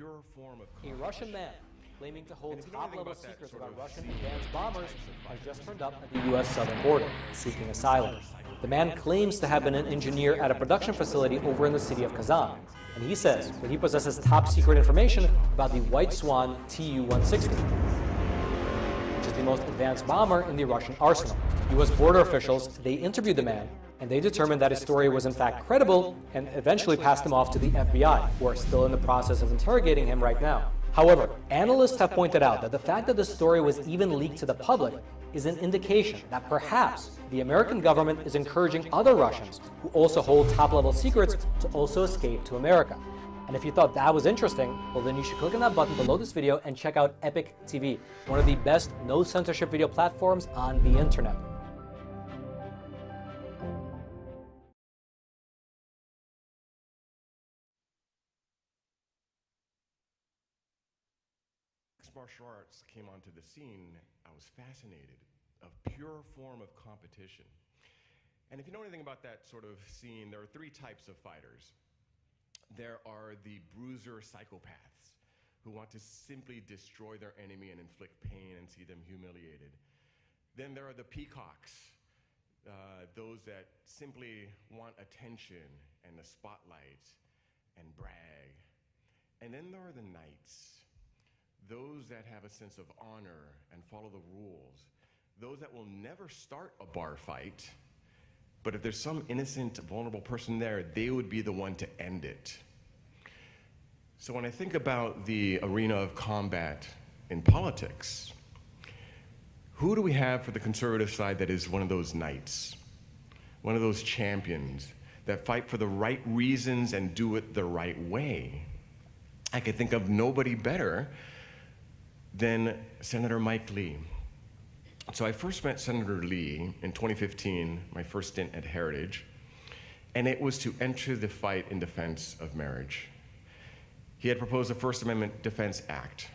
pure form of A Russian man claiming to hold top-level secrets about Russian and Vance bombers has just turned up at the U.S. southern border, seeking asylum. The man claims to have been an engineer at a production facility over in the city of Kazan, and he says that he possesses top-secret information about the White Swan Tu-160, which is the most advanced bomber in the Russian arsenal. U.S. border officials, they interviewed the man, and they determined that his story was in fact credible and eventually passed him off to the FBI, who are still in the process of interrogating him right now. However, analysts have pointed out that the fact that the story was even leaked to the public is an indication that perhaps the American government is encouraging other Russians who also hold top-level secrets to also escape to America. And if you thought that was interesting, well then you should click on that button below this video and check out Epic TV, one of the best no-censorship video platforms on the internet. Martial arts came onto the scene, I was fascinated. A pure form of competition. And if you know anything about that sort of scene, there are three types of fighters. There are the bruiser psychopaths who want to simply destroy their enemy and inflict pain and see them humiliated. Then there are the peacocks, those that simply want attention and the spotlight and brag. And then there are the knights, those that have a sense of honor and follow the rules, those that will never start a bar fight, but if there's some innocent, vulnerable person there, they would be the one to end it. So when I think about the arena of combat in politics, who do we have for the conservative side that is one of those knights, one of those champions that fight for the right reasons and do it the right way? I could think of nobody better than Senator Mike Lee. So I first met Senator Lee in 2015, my first stint at Heritage, and it was to enter the fight in defense of marriage. He had proposed the First Amendment Defense Act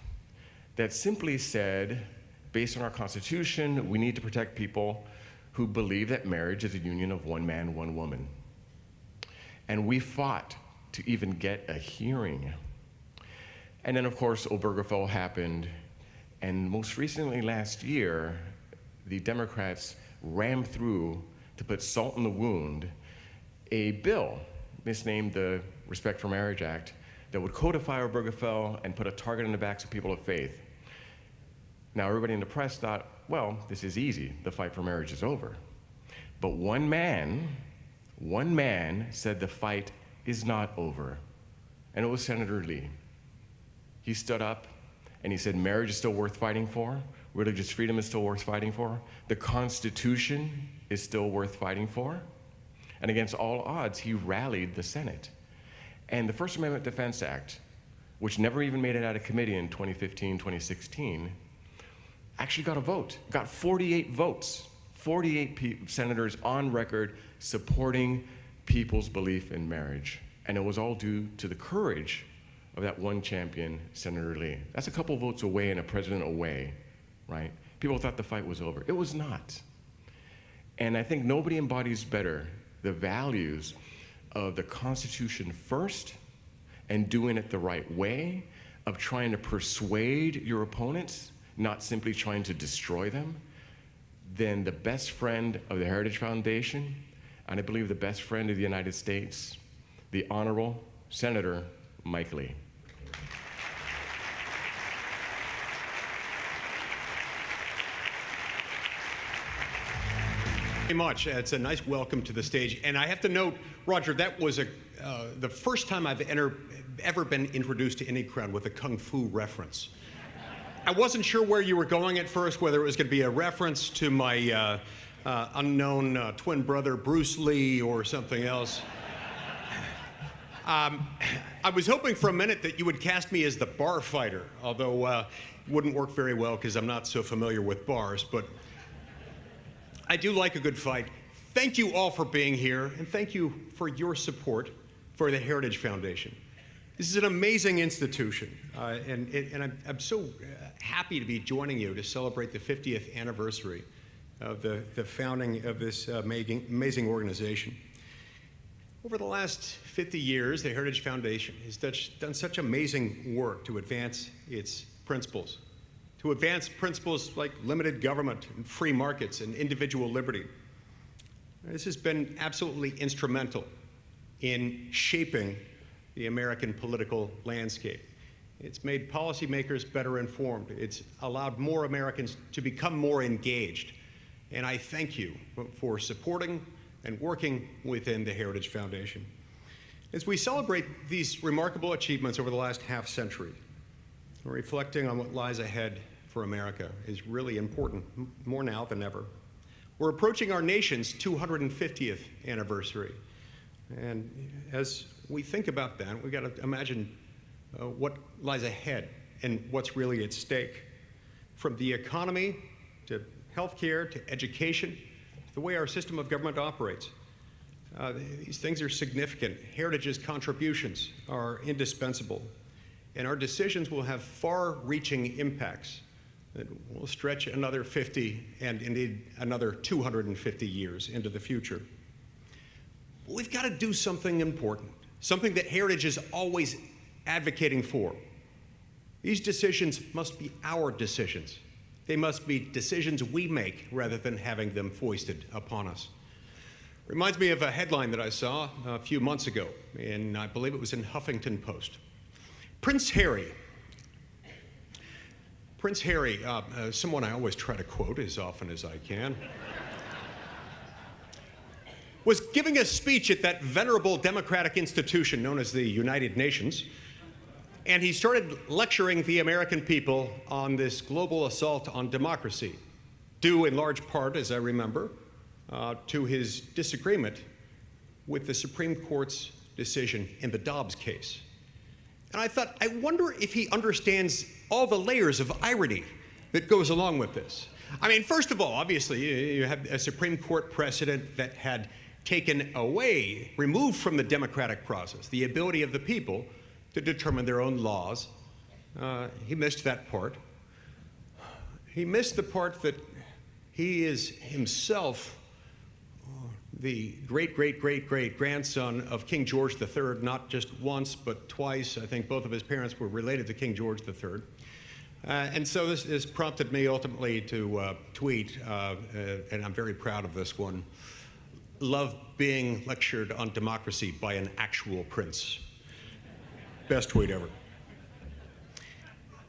that simply said, based on our Constitution, we need to protect people who believe that marriage is a union of one man, one woman. And we fought to even get a hearing. And then, of course, Obergefell happened. And most recently last year, the Democrats rammed through, to put salt in the wound, a bill misnamed the Respect for Marriage Act that would codify Obergefell and put a target on the backs of people of faith. Now, everybody in the press thought, well, this is easy. The fight for marriage is over. But one man said the fight is not over. And it was Senator Lee. He stood up and he said, marriage is still worth fighting for. Religious freedom is still worth fighting for. The Constitution is still worth fighting for. And against all odds, he rallied the Senate. And the First Amendment Defense Act, which never even made it out of committee in 2015, 2016, actually got a vote, got 48 votes, 48 senators on record supporting people's belief in marriage. And it was all due to the courage of that one champion, Senator Lee. That's a couple votes away and a president away, right? People thought the fight was over. It was not. And I think nobody embodies better the values of the Constitution first and doing it the right way, of trying to persuade your opponents, not simply trying to destroy them, than the best friend of the Heritage Foundation, and I believe the best friend of the United States, the Honorable Senator Mike Lee. Very much. It's a nice welcome to the stage. And I have to note, Roger, that was the first time I've ever been introduced to any crowd with a Kung Fu reference. I wasn't sure where you were going at first, whether it was going to be a reference to my unknown twin brother, Bruce Lee, or something else. I was hoping for a minute that you would cast me as the bar fighter, although it wouldn't work very well because I'm not so familiar with bars, but I do like a good fight. Thank you all for being here, and thank you for your support for the Heritage Foundation. This is an amazing institution, and I'm so happy to be joining you to celebrate the 50th anniversary of the founding of this amazing organization. Over the last 50 years, the Heritage Foundation has done such amazing work to advance its principles, to advance principles like limited government and free markets and individual liberty. This has been absolutely instrumental in shaping the American political landscape. It's made policymakers better informed. It's allowed more Americans to become more engaged. And I thank you for supporting and working within the Heritage Foundation. As we celebrate these remarkable achievements over the last half-century, reflecting on what lies ahead for America is really important, more now than ever. We're approaching our nation's 250th anniversary. And as we think about that, we've got to imagine what lies ahead and what's really at stake. From the economy to healthcare to education, the way our system of government operates. These things are significant. Heritage's contributions are indispensable. And our decisions will have far-reaching impacts that will stretch another 50 and indeed another 250 years into the future. But we've got to do something important, something that Heritage is always advocating for. These decisions must be our decisions. They must be decisions we make rather than having them foisted upon us. Reminds me of a headline that I saw a few months ago, and I believe it was in Huffington Post. Prince Harry, someone I always try to quote as often as I can, was giving a speech at that venerable democratic institution known as the United Nations, and he started lecturing the American people on this global assault on democracy, due in large part, as I remember, to his disagreement with the Supreme Court's decision in the Dobbs case. And I thought, I wonder if he understands all the layers of irony that goes along with this. I mean, first of all, obviously, you have a Supreme Court precedent that had taken away, removed from the democratic process, the ability of the people to determine their own laws. He missed that part. He missed the part that he is himself the great-great-great-great-grandson of King George III, not just once, but twice. I think both of his parents were related to King George III. And so this prompted me ultimately to tweet, and I'm very proud of this one, "Love being lectured on democracy by an actual prince." Best tweet ever.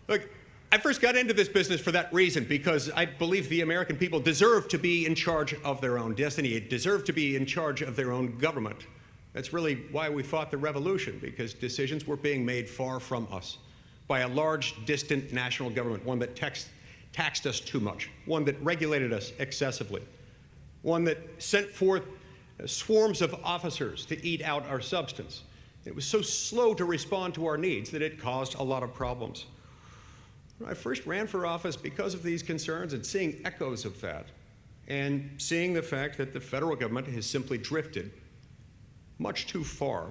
Look, I first got into this business for that reason, because I believe the American people deserve to be in charge of their own destiny, deserve to be in charge of their own government. That's really why we fought the revolution, because decisions were being made far from us by a large, distant national government, one that taxed us too much, one that regulated us excessively, one that sent forth swarms of officers to eat out our substance. It was so slow to respond to our needs that it caused a lot of problems. I first ran for office because of these concerns and seeing echoes of that, and seeing the fact that the federal government has simply drifted much too far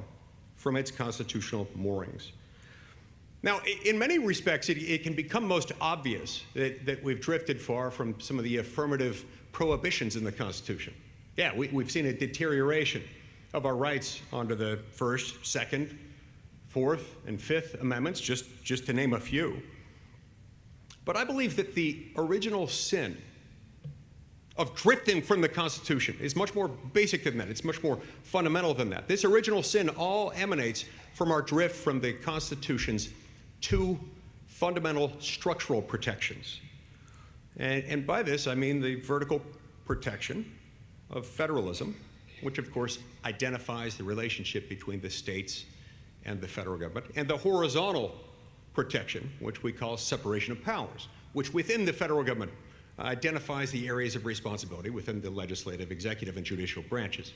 from its constitutional moorings. Now, in many respects, it can become most obvious that we've drifted far from some of the affirmative prohibitions in the Constitution. Yeah, we've seen a deterioration of our rights under the First, Second, Fourth, and Fifth Amendments, just to name a few. But I believe that the original sin of drifting from the Constitution is much more basic than that. It's much more fundamental than that. This original sin all emanates from our drift from the Constitution's two fundamental structural protections. And by this, I mean the vertical protection of federalism, which of course identifies the relationship between the states and the federal government, and the horizontal protection, which we call separation of powers, which within the federal government identifies the areas of responsibility within the legislative, executive, and judicial branches.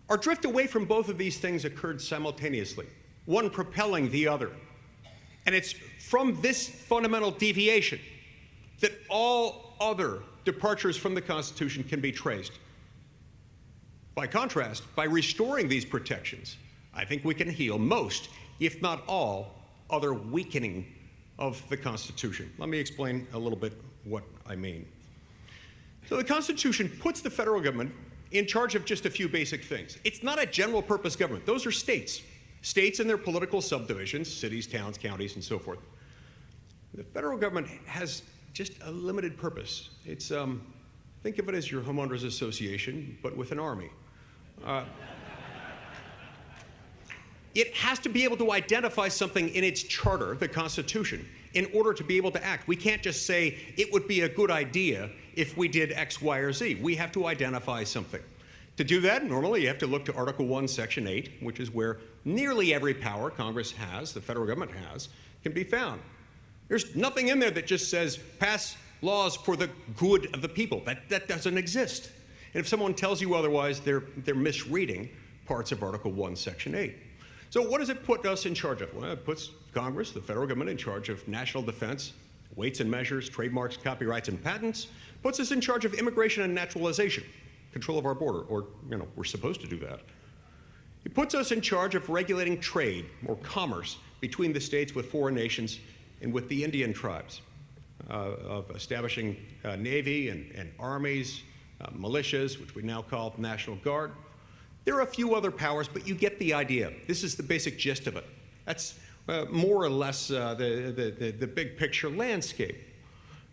Our drift away from both of these things occurred simultaneously, one propelling the other. And it's from this fundamental deviation that all other departures from the Constitution can be traced. By contrast, by restoring these protections, I think we can heal most, if not all, other weakening of the Constitution. Let me explain a little bit what I mean. So the Constitution puts the federal government in charge of just a few basic things. It's not a general purpose government. Those are states. States and their political subdivisions, cities, towns, counties, and so forth. The federal government has just a limited purpose. It's, think of it as your homeowners association, but with an army. It has to be able to identify something in its charter, the Constitution, in order to be able to act. We can't just say it would be a good idea if we did X, Y, or Z. We have to identify something. To do that, normally you have to look to Article 1, Section 8, which is where nearly every power Congress has, the federal government has, can be found. There's nothing in there that just says pass laws for the good of the people. That doesn't exist. And if someone tells you otherwise, they're misreading parts of Article 1, Section 8. So what does it put us in charge of? Well, it puts Congress, the federal government, in charge of national defense, weights and measures, trademarks, copyrights, and patents. Puts us in charge of immigration and naturalization, control of our border, or, we're supposed to do that. It puts us in charge of regulating trade or commerce between the states with foreign nations and with the Indian tribes, of establishing Navy and armies, militias, which we now call National Guard. There are a few other powers, but you get the idea. This is the basic gist of it. That's more or less the big picture landscape.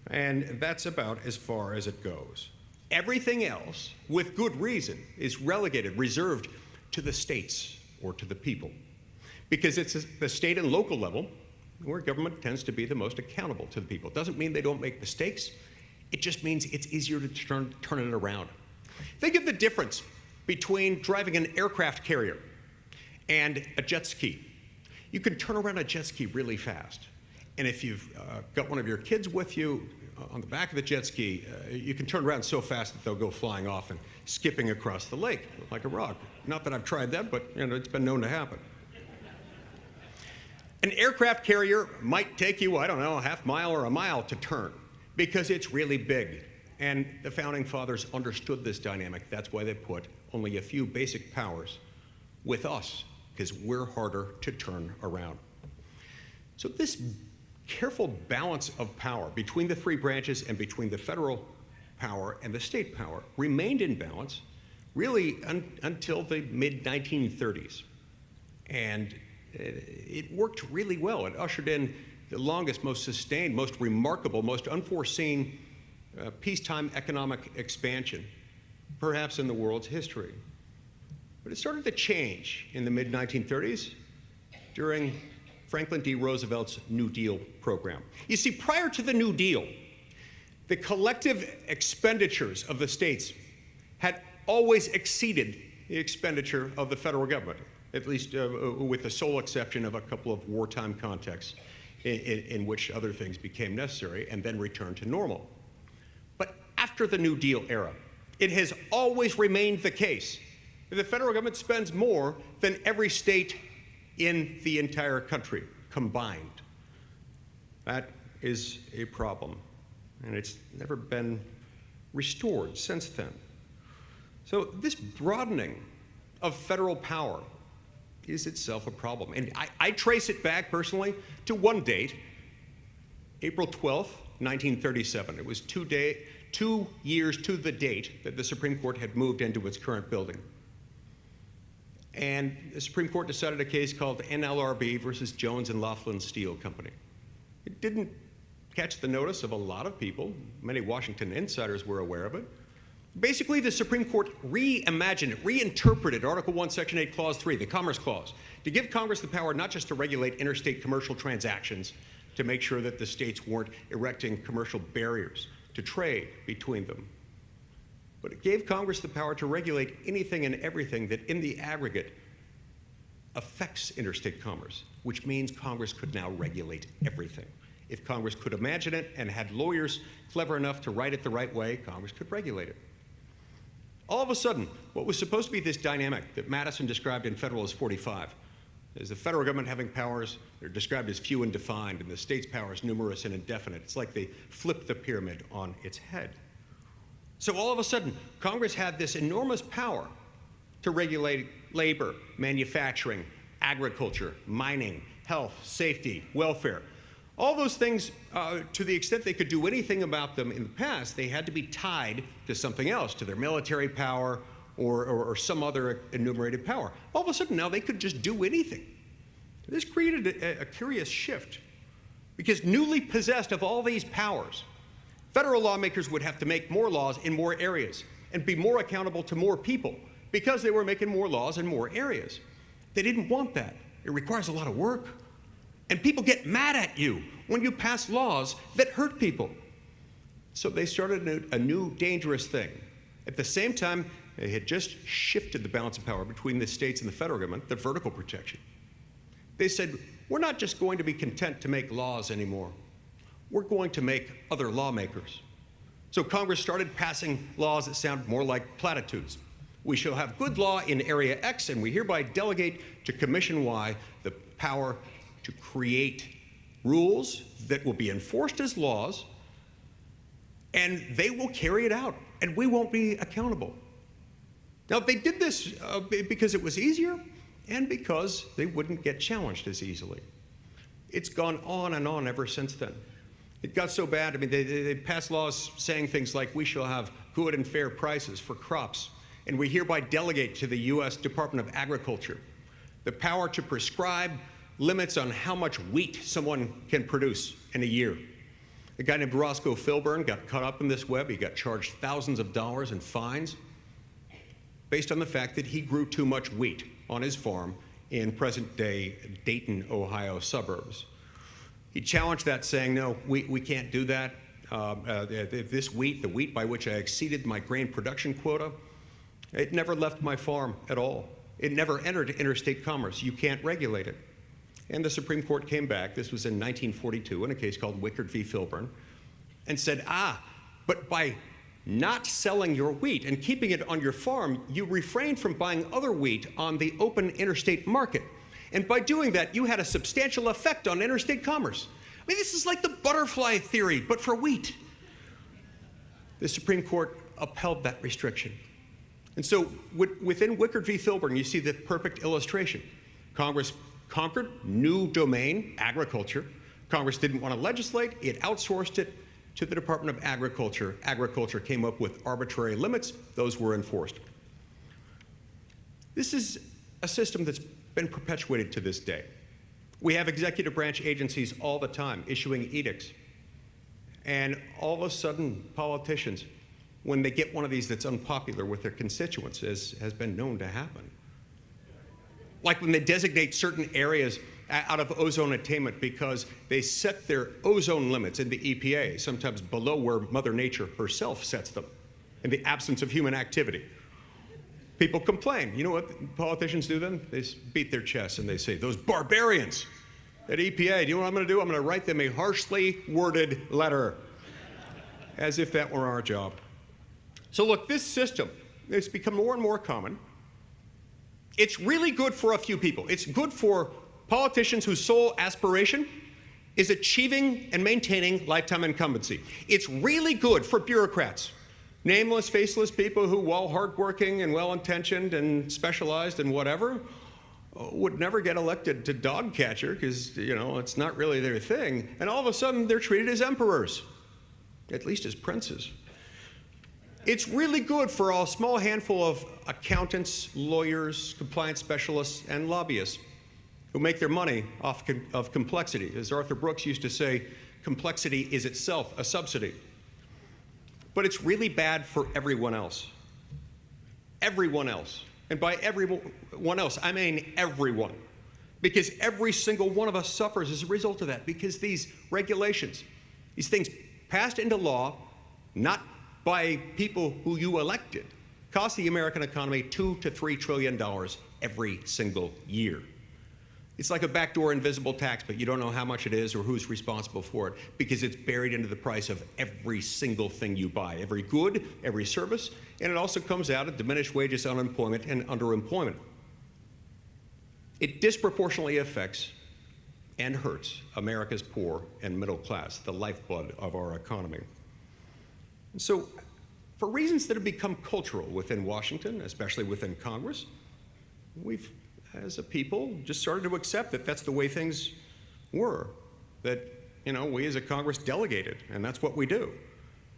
And that's about as far as it goes. Everything else, with good reason, is relegated, reserved to the states or to the people. Because it's the state and local level where government tends to be the most accountable to the people. It doesn't mean they don't make mistakes. It just means it's easier to turn it around. Think of the difference between driving an aircraft carrier and a jet ski. You can turn around a jet ski really fast. And if you've got one of your kids with you on the back of the jet ski, you can turn around so fast that they'll go flying off and skipping across the lake like a rock. Not that I've tried that, but it's been known to happen. An aircraft carrier might take you, I don't know, a half mile or a mile to turn because it's really big. And the Founding Fathers understood this dynamic. That's why they put only a few basic powers with us, because we're harder to turn around. So this careful balance of power between the three branches and between the federal power and the state power remained in balance really until the mid-1930s. And it worked really well. It ushered in the longest, most sustained, most remarkable, most unforeseen peacetime economic expansion, perhaps in the world's history. But it started to change in the mid-1930s during Franklin D. Roosevelt's New Deal program. You see, prior to the New Deal, the collective expenditures of the states had always exceeded the expenditure of the federal government, at least with the sole exception of a couple of wartime contexts in which other things became necessary and then returned to normal. But after the New Deal era, it has always remained the case that the federal government spends more than every state in the entire country combined. That is a problem, and it's never been restored since then. So this broadening of federal power is itself a problem. And I trace it back personally to one date, April 12th, 1937. It was 2 years to the date that the Supreme Court had moved into its current building. And the Supreme Court decided a case called NLRB versus Jones and Laughlin Steel Company. It didn't catch the notice of a lot of people. Many Washington insiders were aware of it. Basically, the Supreme Court reimagined, reinterpreted Article 1, Section 8, Clause 3, the Commerce Clause, to give Congress the power not just to regulate interstate commercial transactions, to make sure that the states weren't erecting commercial barriers to trade between them, but it gave Congress the power to regulate anything and everything that in the aggregate affects interstate commerce, which means Congress could now regulate everything. If Congress could imagine it and had lawyers clever enough to write it the right way, Congress could regulate it. All of a sudden, what was supposed to be this dynamic that Madison described in Federalist 45, is the federal government having powers, they're described as few and defined, and the state's powers numerous and indefinite. It's like they flipped the pyramid on its head. So all of a sudden, Congress had this enormous power to regulate labor, manufacturing, agriculture, mining, health, safety, welfare. All those things, to the extent they could do anything about them in the past, they had to be tied to something else, to their military power or some other enumerated power. All of a sudden now they could just do anything. This created a curious shift, because newly possessed of all these powers, federal lawmakers would have to make more laws in more areas and be more accountable to more people because they were making more laws in more areas. They didn't want that. It requires a lot of work. And people get mad at you when you pass laws that hurt people. So they started a new dangerous thing. At the same time, they had just shifted the balance of power between the states and the federal government, the vertical protection. They said, we're not just going to be content to make laws anymore. We're going to make other lawmakers. So Congress started passing laws that sound more like platitudes. We shall have good law in area X, and we hereby delegate to Commission Y the power to create rules that will be enforced as laws, and they will carry it out, and we won't be accountable. Now, they did this because it was easier and because they wouldn't get challenged as easily. It's gone on and on ever since then. It got so bad, I mean, they passed laws saying things like, we shall have good and fair prices for crops, and we hereby delegate to the U.S. Department of Agriculture the power to prescribe limits on how much wheat someone can produce in a year. A guy named Roscoe Filburn got caught up in this web. He got charged thousands of dollars in fines based on the fact that he grew too much wheat on his farm in present-day Dayton, Ohio suburbs. He challenged that, saying, no, we can't do that. This wheat, the wheat by which I exceeded my grain production quota, it never left my farm at all. It never entered interstate commerce. You can't regulate it. And the Supreme Court came back, this was in 1942, in a case called Wickard v. Filburn, and said, but by not selling your wheat and keeping it on your farm, you refrained from buying other wheat on the open interstate market. And by doing that, you had a substantial effect on interstate commerce. I mean, this is like the butterfly theory, but for wheat. The Supreme Court upheld that restriction. And so within Wickard v. Filburn, you see the perfect illustration. Congress conquered new domain, agriculture. Congress didn't want to legislate. It outsourced it to the Department of Agriculture. Agriculture came up with arbitrary limits. Those were enforced. This is a system that's been perpetuated to this day. We have executive branch agencies all the time issuing edicts. And all of a sudden, politicians, when they get one of these that's unpopular with their constituents, as has been known to happen, like when they designate certain areas out of ozone attainment because they set their ozone limits in the EPA, sometimes below where Mother Nature herself sets them, in the absence of human activity. People complain. You know what politicians do then? They beat their chests and they say, those barbarians at EPA, do you know what I'm going to do? I'm going to write them a harshly worded letter, as if that were our job. So look, this system, it's become more and more common. It's really good for a few people. It's good for politicians whose sole aspiration is achieving and maintaining lifetime incumbency. It's really good for bureaucrats, nameless, faceless people who, while hardworking and well-intentioned and specialized in whatever, would never get elected to dog catcher because, you know, it's not really their thing. And all of a sudden, they're treated as emperors, at least as princes. It's really good for a small handful of accountants, lawyers, compliance specialists, and lobbyists who make their money off of complexity. As Arthur Brooks used to say, complexity is itself a subsidy. But it's really bad for everyone else. Everyone else. And by everyone else, I mean everyone. Because every single one of us suffers as a result of that. Because these regulations, these things passed into law, not by people who you elected, cost the American economy $2 to $3 trillion every single year. It's like a backdoor invisible tax, but you don't know how much it is or who's responsible for it because it's buried into the price of every single thing you buy, every good, every service, and it also comes out of diminished wages, unemployment, and underemployment. It disproportionately affects and hurts America's poor and middle class, the lifeblood of our economy. So, for reasons that have become cultural within Washington, especially within Congress, we've, as a people, just started to accept that that's the way things were. That, you know, we as a Congress delegated, and that's what we do.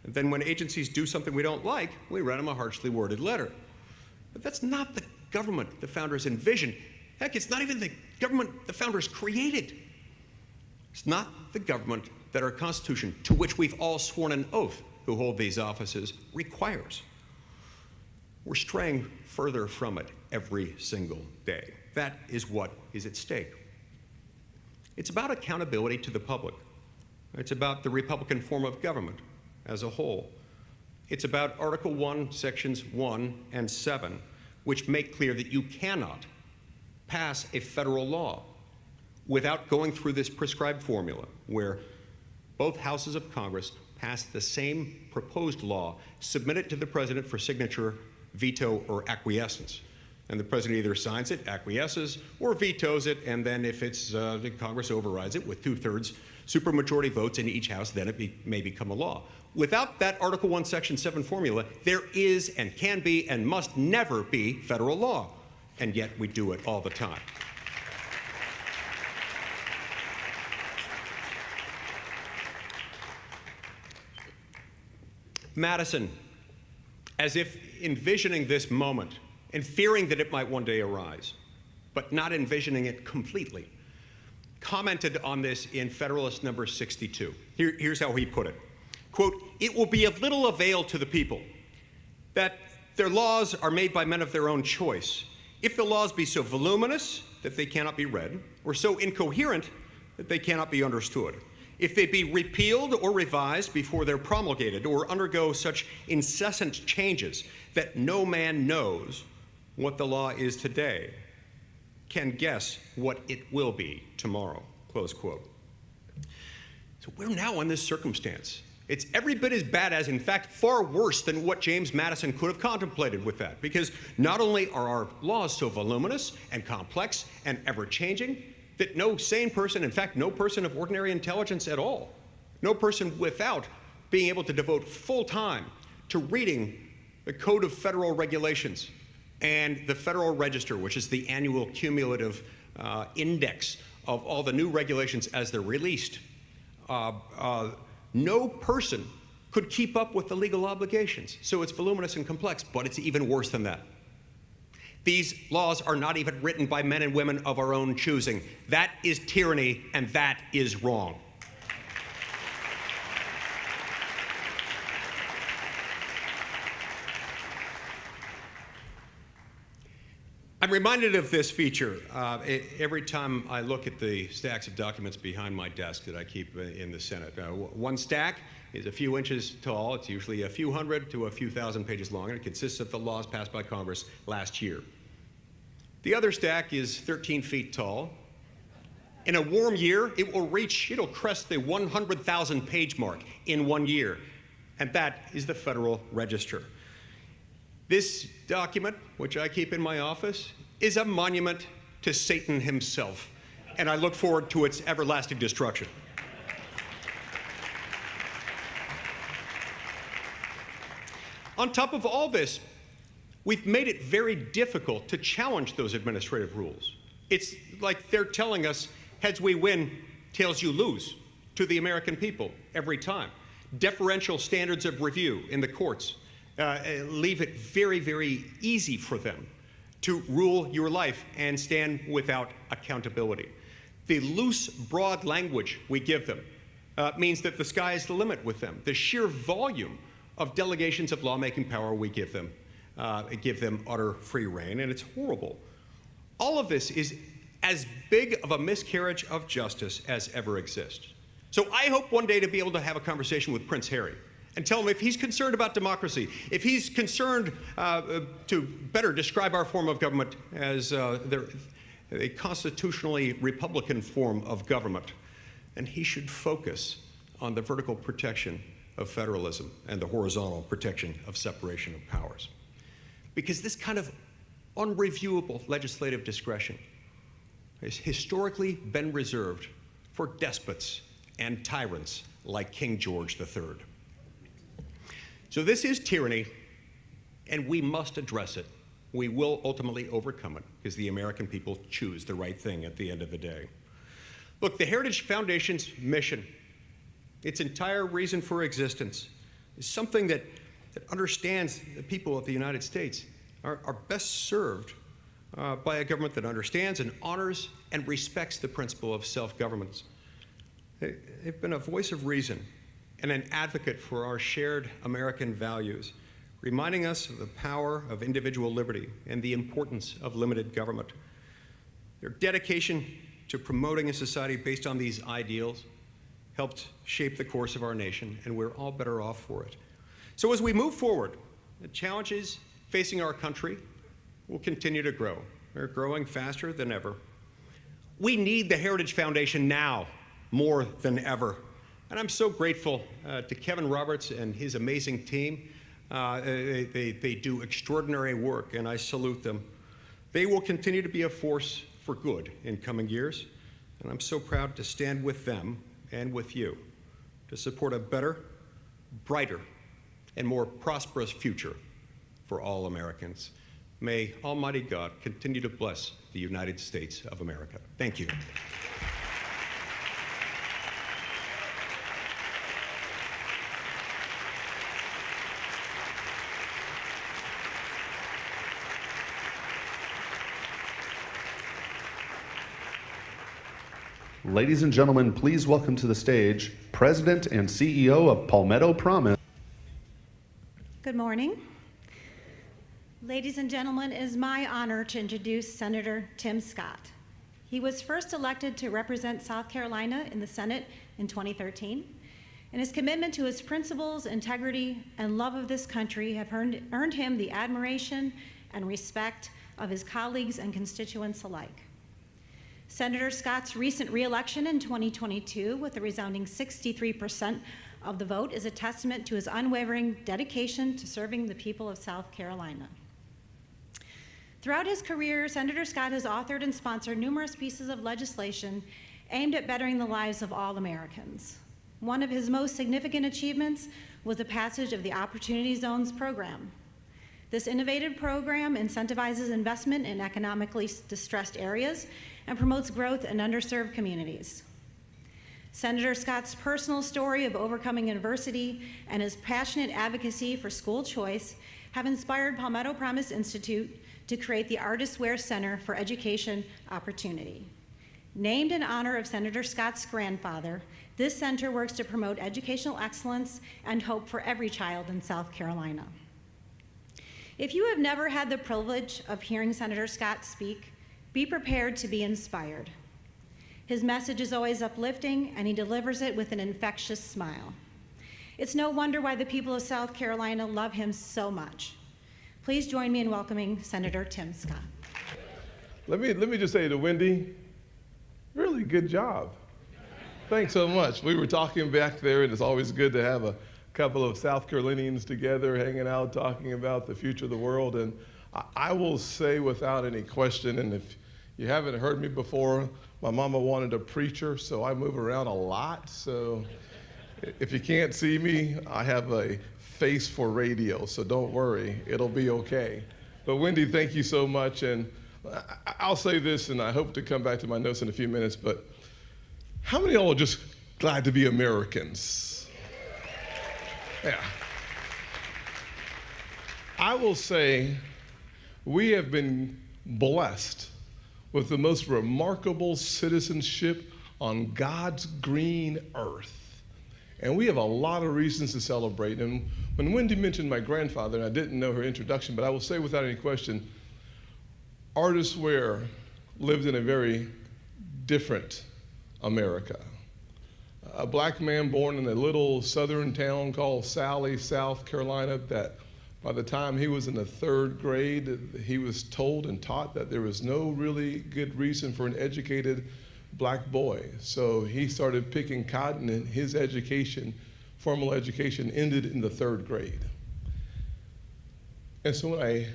And then when agencies do something we don't like, we write them a harshly worded letter. But that's not the government the founders envisioned. Heck, it's not even the government the founders created. It's not the government that our Constitution, to which we've all sworn an oath who hold these offices, requires. We're straying further from it every single day. That is what is at stake. It's about accountability to the public. It's about the Republican form of government as a whole. It's about Article 1, Sections 1 and 7, which make clear that you cannot pass a federal law without going through this prescribed formula where both houses of Congress pass the same proposed law, submit it to the president for signature, veto, or acquiescence. And the president either signs it, acquiesces, or vetoes it, and then if it's Congress overrides it with 2/3 supermajority votes in each house, then it may become a law. Without that Article 1, Section 7 formula, there is and can be and must never be federal law. And yet we do it all the time. Madison, as if envisioning this moment and fearing that it might one day arise, but not envisioning it completely, commented on this in Federalist number 62. Here's how he put it. Quote, "It will be of little avail to the people that their laws are made by men of their own choice, if the laws be so voluminous that they cannot be read, or so incoherent that they cannot be understood, if they be repealed or revised before they're promulgated, or undergo such incessant changes that no man knows what the law is today, can guess what it will be tomorrow," close quote. So we're now in this circumstance. It's every bit as bad as, in fact, far worse than what James Madison could have contemplated with that, because not only are our laws so voluminous and complex and ever-changing that no sane person, in fact, no person of ordinary intelligence at all, no person without being able to devote full time to reading the Code of Federal Regulations and the Federal Register, which is the annual cumulative index of all the new regulations as they're released, no person could keep up with the legal obligations. So it's voluminous and complex, but it's even worse than that. These laws are not even written by men and women of our own choosing. That is tyranny, and that is wrong. I'm reminded of this feature every time I look at the stacks of documents behind my desk that I keep in the Senate. One stack is a few inches tall. It's usually a few hundred to a few thousand pages long, and it consists of the laws passed by Congress last year. The other stack is 13 feet tall. In a warm year, it'll crest the 100,000 page mark in 1 year, and that is the Federal Register. This document, which I keep in my office, is a monument to Satan himself, and I look forward to its everlasting destruction. On top of all this, we've made it very difficult to challenge those administrative rules. It's like they're telling us, heads we win, tails you lose, to the American people every time. Deferential standards of review in the courts leave it very, very easy for them to rule your life and stand without accountability. The loose, broad language we give them means that the sky is the limit with them. The sheer volume of delegations of lawmaking power we give them utter free rein, and it's horrible. All of this is as big of a miscarriage of justice as ever exists. So I hope one day to be able to have a conversation with Prince Harry and tell him if he's concerned about democracy, if he's concerned to better describe our form of government as a constitutionally Republican form of government, then he should focus on the vertical protection of federalism and the horizontal protection of separation of powers. Because this kind of unreviewable legislative discretion has historically been reserved for despots and tyrants like King George III. So this is tyranny, and we must address it. We will ultimately overcome it because the American people choose the right thing at the end of the day. Look, the Heritage Foundation's mission, its entire reason for existence, is something that understands the people of the United States are best served by a government that understands and honors and respects the principle of self-government. They've been a voice of reason and an advocate for our shared American values, reminding us of the power of individual liberty and the importance of limited government. Their dedication to promoting a society based on these ideals helped shape the course of our nation, and we're all better off for it. So as we move forward, the challenges facing our country will continue to grow. They're growing faster than ever. We need the Heritage Foundation now more than ever. And I'm so grateful to Kevin Roberts and his amazing team. They do extraordinary work, and I salute them. They will continue to be a force for good in coming years, and I'm so proud to stand with them and with you to support a better, brighter, and more prosperous future for all Americans. May Almighty God continue to bless the United States of America. Thank you. Ladies and gentlemen, please welcome to the stage President and CEO of Palmetto Promise. Good morning. Ladies and gentlemen, it is my honor to introduce Senator Tim Scott. He was first elected to represent South Carolina in the Senate in 2013, and his commitment to his principles, integrity, and love of this country have earned him the admiration and respect of his colleagues and constituents alike. Senator Scott's recent re-election in 2022 with a resounding 63% of the vote is a testament to his unwavering dedication to serving the people of South Carolina. Throughout his career, Senator Scott has authored and sponsored numerous pieces of legislation aimed at bettering the lives of all Americans. One of his most significant achievements was the passage of the Opportunity Zones program. This innovative program incentivizes investment in economically distressed areas and promotes growth in underserved communities. Senator Scott's personal story of overcoming adversity and his passionate advocacy for school choice have inspired Palmetto Promise Institute to create the Artist Ware Center for Education Opportunity. Named in honor of Senator Scott's grandfather, this center works to promote educational excellence and hope for every child in South Carolina. If you have never had the privilege of hearing Senator Scott speak, be prepared to be inspired. His message is always uplifting, and he delivers it with an infectious smile. It's no wonder why the people of South Carolina love him so much. Please join me in welcoming Senator Tim Scott. Let me just say to Wendy, really good job. Thanks so much. We were talking back there, and it's always good to have a couple of South Carolinians together, hanging out, talking about the future of the world. And I will say without any question, and if you haven't heard me before, my mama wanted a preacher, so I move around a lot. So if you can't see me, I have a face for radio, so don't worry, it'll be okay. But Wendy, thank you so much. And I'll say this, and I hope to come back to my notes in a few minutes, but how many of y'all are just glad to be Americans? Yeah. I will say we have been blessed with the most remarkable citizenship on God's green earth. And we have a lot of reasons to celebrate. And when Wendy mentioned my grandfather, and I didn't know her introduction, but I will say without any question, Artist Ware lived in a very different America. A black man born in a little southern town called Sally, South Carolina, that by the time he was in the 3rd grade, he was told and taught that there was no really good reason for an educated black boy. So he started picking cotton, and his education, formal education, ended in the 3rd grade. And so when I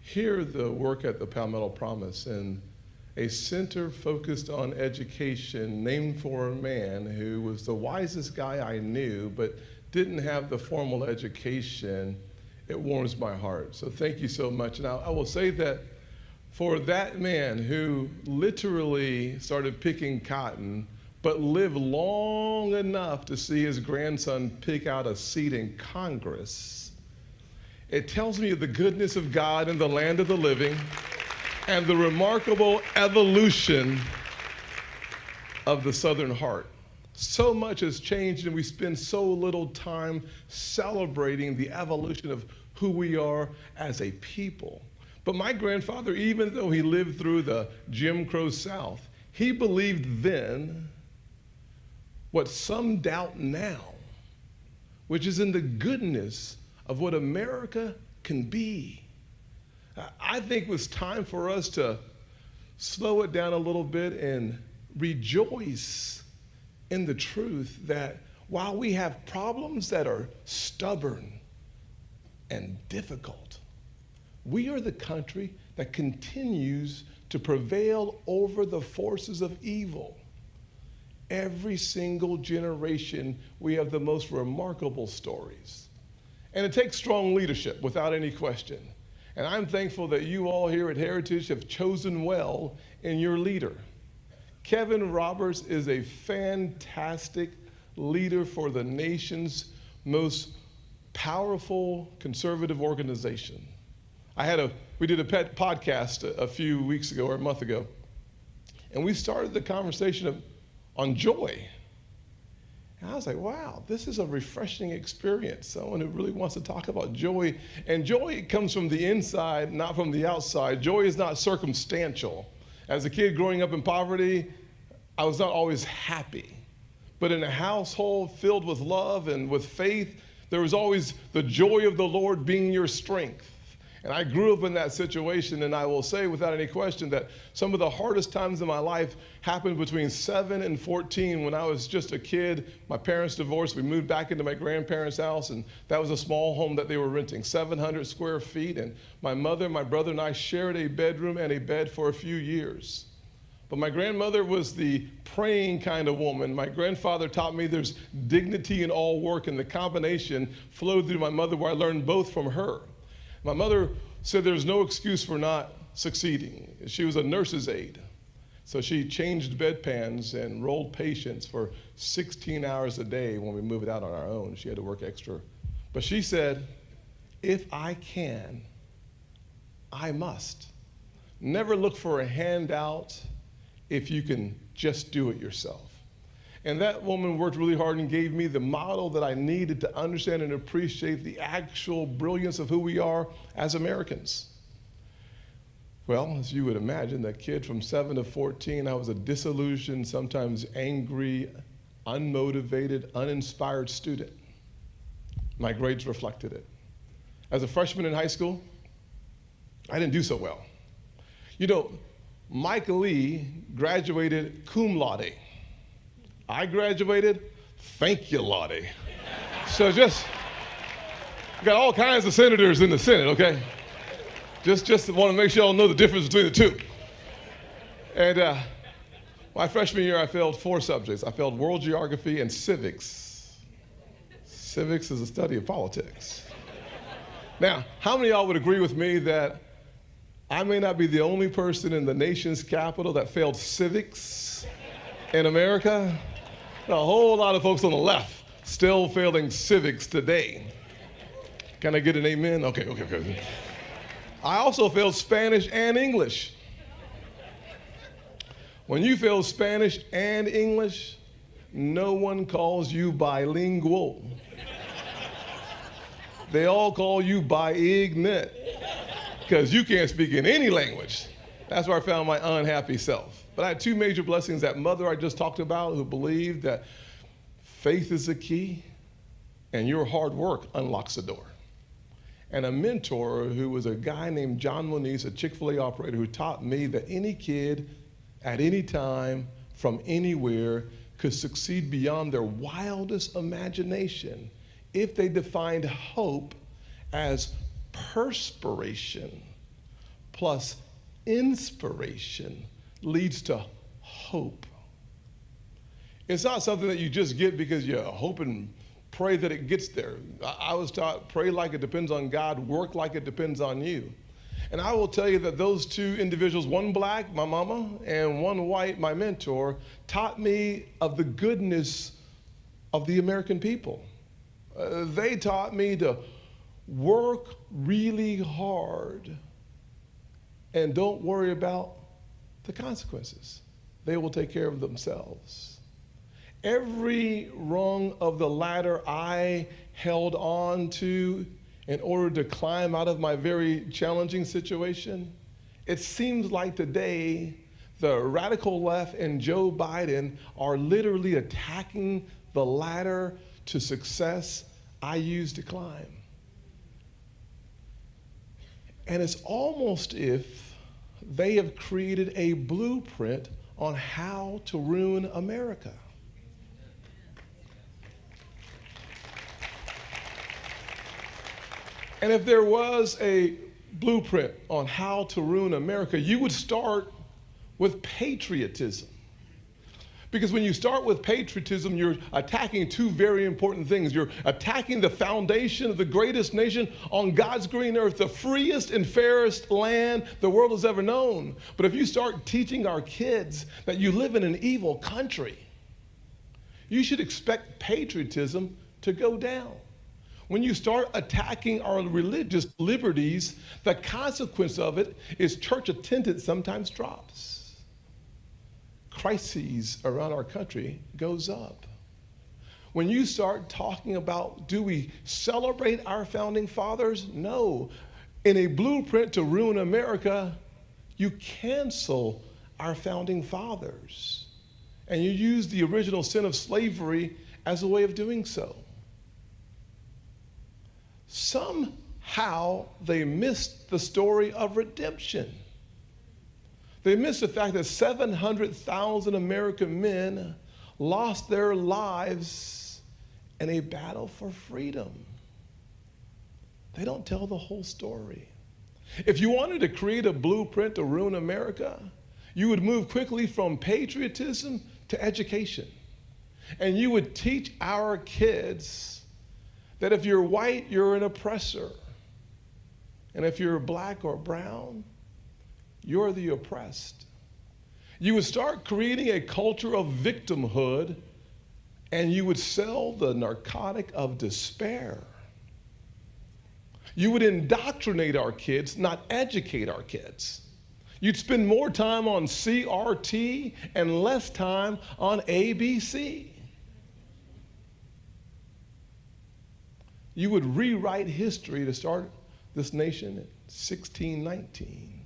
hear the work at the Palmetto Promise and a center focused on education named for a man who was the wisest guy I knew but didn't have the formal education, it warms my heart. So thank you so much. And I will say that for that man who literally started picking cotton but lived long enough to see his grandson pick out a seat in Congress, It tells me of the goodness of God in the land of the living and the remarkable evolution of the Southern heart. So much has changed, and we spend so little time celebrating the evolution of who we are as a people. But my grandfather, even though he lived through the Jim Crow South, he believed then what some doubt now, which is in the goodness of what America can be. I think it was time for us to slow it down a little bit and rejoice in the truth that while we have problems that are stubborn and difficult, we are the country that continues to prevail over the forces of evil. Every single generation, we have the most remarkable stories. And it takes strong leadership, without any question. And I'm thankful that you all here at Heritage have chosen well in your leader. Kevin Roberts is a fantastic leader for the nation's most powerful conservative organization. We did a podcast a few weeks ago or a month ago, and we started the conversation on joy. And I was like, wow, this is a refreshing experience. Someone who really wants to talk about joy. And joy comes from the inside, not from the outside. Joy is not circumstantial. As a kid growing up in poverty, I was not always happy. But in a household filled with love and with faith, there was always the joy of the Lord being your strength. And I grew up in that situation, and I will say without any question that some of the hardest times in my life happened between 7 and 14 when I was just a kid. My parents divorced. We moved back into my grandparents' house, and that was a small home that they were renting, 700 square feet. And my mother, my brother, and I shared a bedroom and a bed for a few years. But my grandmother was the praying kind of woman. My grandfather taught me there's dignity in all work, and the combination flowed through my mother where I learned both from her. My mother said there's no excuse for not succeeding. She was a nurse's aide. So she changed bedpans and rolled patients for 16 hours a day when we moved out on our own. She had to work extra. But she said, if I can, I must. Never look for a handout if you can just do it yourself. And that woman worked really hard and gave me the model that I needed to understand and appreciate the actual brilliance of who we are as Americans. Well, as you would imagine, that kid from 7 to 14, I was a disillusioned, sometimes angry, unmotivated, uninspired student. My grades reflected it. As a freshman in high school, I didn't do so well. You know, Mike Lee graduated cum laude. I graduated, thank you, Lottie. So just, got all kinds of senators in the Senate, okay? Just want to make sure y'all know the difference between the two. And my freshman year, I failed 4 subjects. I failed world geography and civics. Civics is a study of politics. Now, how many of y'all would agree with me that I may not be the only person in the nation's capital that failed civics in America? A whole lot of folks on the left still failing civics today. Can I get an amen? Okay. I also failed Spanish and English. When you fail Spanish and English, no one calls you bilingual. They all call you bi-ignorant because you can't speak in any language. That's where I found my unhappy self. But I had 2 major blessings. That mother I just talked about who believed that faith is the key and your hard work unlocks the door. And a mentor who was a guy named John Moniz, a Chick-fil-A operator, who taught me that any kid at any time from anywhere could succeed beyond their wildest imagination if they defined hope as perspiration plus inspiration leads to hope. It's not something that you just get because you hope and pray that it gets there. I was taught, pray like it depends on God, work like it depends on you. And I will tell you that those 2 individuals, one black, my mama, and one white, my mentor, taught me of the goodness of the American people. They taught me to work really hard and don't worry about the consequences. They will take care of themselves. Every rung of the ladder I held on to in order to climb out of my very challenging situation, it seems like today the radical left and Joe Biden are literally attacking the ladder to success I used to climb. And it's almost if they have created a blueprint on how to ruin America. And if there was a blueprint on how to ruin America, you would start with patriotism. Because when you start with patriotism, you're attacking two very important things. You're attacking the foundation of the greatest nation on God's green earth, the freest and fairest land the world has ever known. But if you start teaching our kids that you live in an evil country, you should expect patriotism to go down. When you start attacking our religious liberties, the consequence of it is church attendance sometimes drops. Crises around our country goes up. When you start talking about, do we celebrate our founding fathers? No. In a blueprint to ruin America, you cancel our founding fathers. And you use the original sin of slavery as a way of doing so. Somehow they missed the story of redemption. They missed the fact that 700,000 American men lost their lives in a battle for freedom. They don't tell the whole story. If you wanted to create a blueprint to ruin America, you would move quickly from patriotism to education. And you would teach our kids that if you're white, you're an oppressor. And if you're black or brown, you're the oppressed. You would start creating a culture of victimhood, and you would sell the narcotic of despair. You would indoctrinate our kids, not educate our kids. You'd spend more time on CRT and less time on ABC. You would rewrite history to start this nation in 1619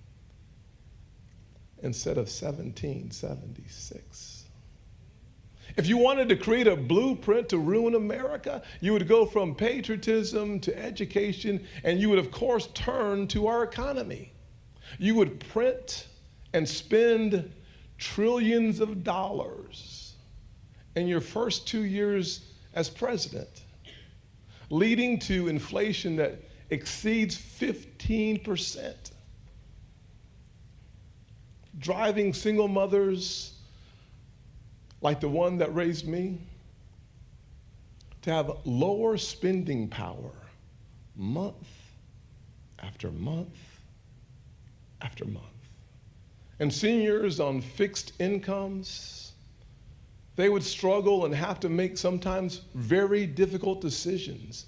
instead of 1776. If you wanted to create a blueprint to ruin America, you would go from patriotism to education, and you would, of course, turn to our economy. You would print and spend trillions of dollars in your first 2 years as president, leading to inflation that exceeds 15%, driving single mothers like the one that raised me to have lower spending power month after month after month. And seniors on fixed incomes, they would struggle and have to make sometimes very difficult decisions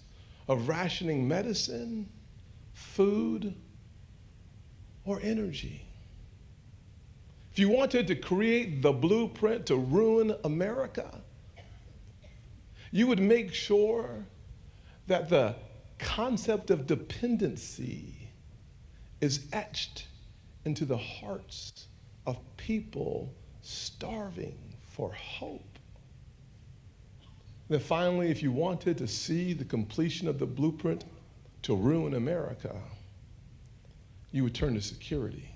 of rationing medicine, food, or energy. If you wanted to create the blueprint to ruin America, you would make sure that the concept of dependency is etched into the hearts of people starving for hope. Then finally, if you wanted to see the completion of the blueprint to ruin America, you would turn to security.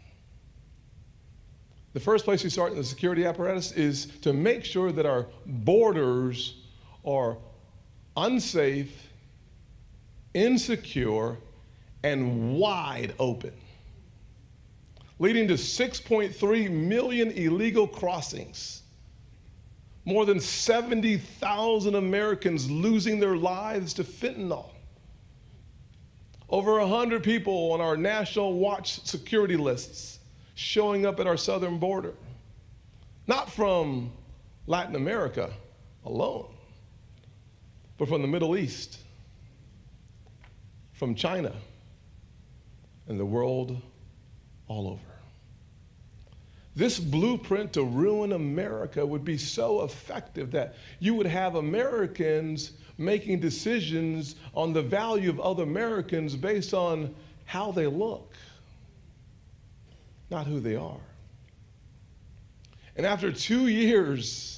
The first place you start in the security apparatus is to make sure that our borders are unsafe, insecure, and wide open, leading to 6.3 million illegal crossings, more than 70,000 Americans losing their lives to fentanyl, over 100 people on our national watch security lists showing up at our southern border, not from Latin America alone, but from the Middle East, from China and the world all over. This blueprint to ruin America would be so effective that you would have Americans making decisions on the value of other Americans based on how they look, not who they are. And after 2 years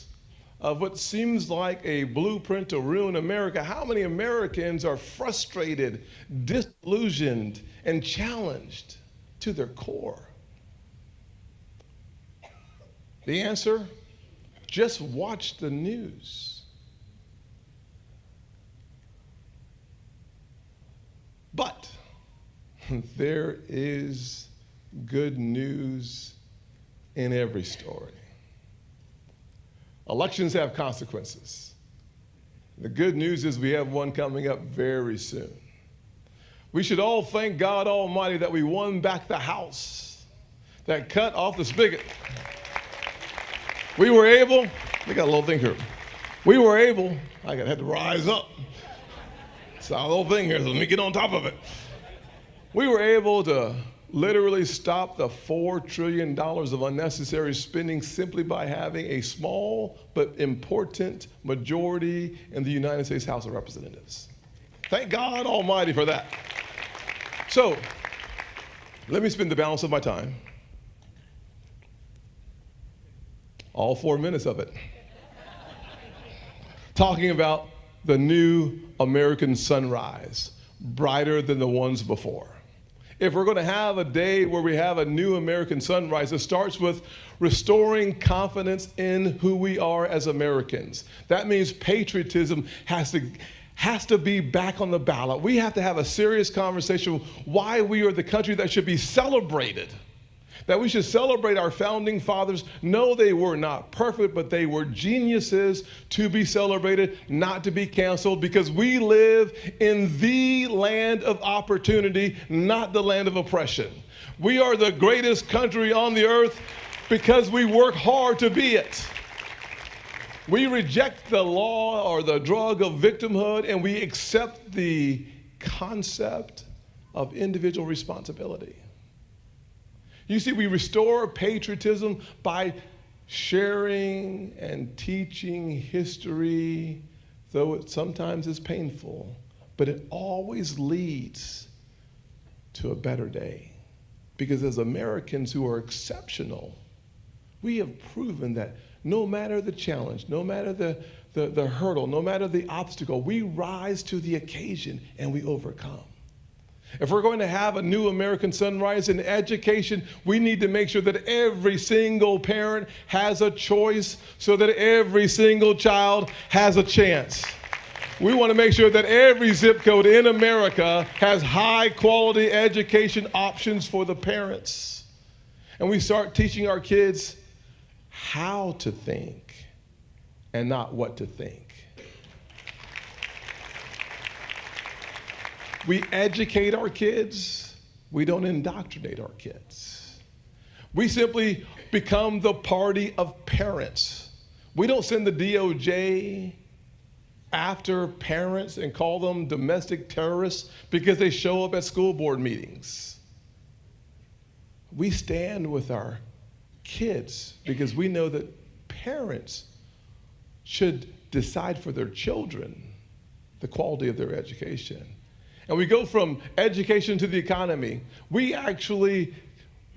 of what seems like a blueprint to ruin America, how many Americans are frustrated, disillusioned, and challenged to their core? The answer? Just watch the news. But there is good news in every story. Elections have consequences. The good news is we have one coming up very soon. We should all thank God Almighty that we won back the House that cut off the spigot. We were able, we got a little thing here. We were able, I had to rise up. It's our little thing here, so let me get on top of it. We were able to literally stop the $4 trillion of unnecessary spending simply by having a small but important majority in the United States House of Representatives. Thank God Almighty for that. So, let me spend the balance of my time, all 4 minutes of it, talking about the new American sunrise, brighter than the ones before. If we're going to have a day where we have a new American sunrise, it starts with restoring confidence in who we are as Americans. That means patriotism has to be back on the ballot. We have to have a serious conversation why we are the country that should be celebrated. That we should celebrate our founding fathers. No, they were not perfect, but they were geniuses to be celebrated, not to be canceled, because we live in the land of opportunity, not the land of oppression. We are the greatest country on the earth because we work hard to be it. We reject the law or the drug of victimhood, and we accept the concept of individual responsibility. You see, we restore patriotism by sharing and teaching history, though it sometimes is painful, but it always leads to a better day. Because as Americans who are exceptional, we have proven that no matter the challenge, no matter the hurdle, no matter the obstacle, we rise to the occasion and we overcome. If we're going to have a new American sunrise in education, we need to make sure that every single parent has a choice so that every single child has a chance. We want to make sure that every zip code in America has high quality education options for the parents. And we start teaching our kids how to think and not what to think. We educate our kids, we don't indoctrinate our kids. We simply become the party of parents. We don't send the DOJ after parents and call them domestic terrorists because they show up at school board meetings. We stand with our kids because we know that parents should decide for their children the quality of their education. And we go from education to the economy. We actually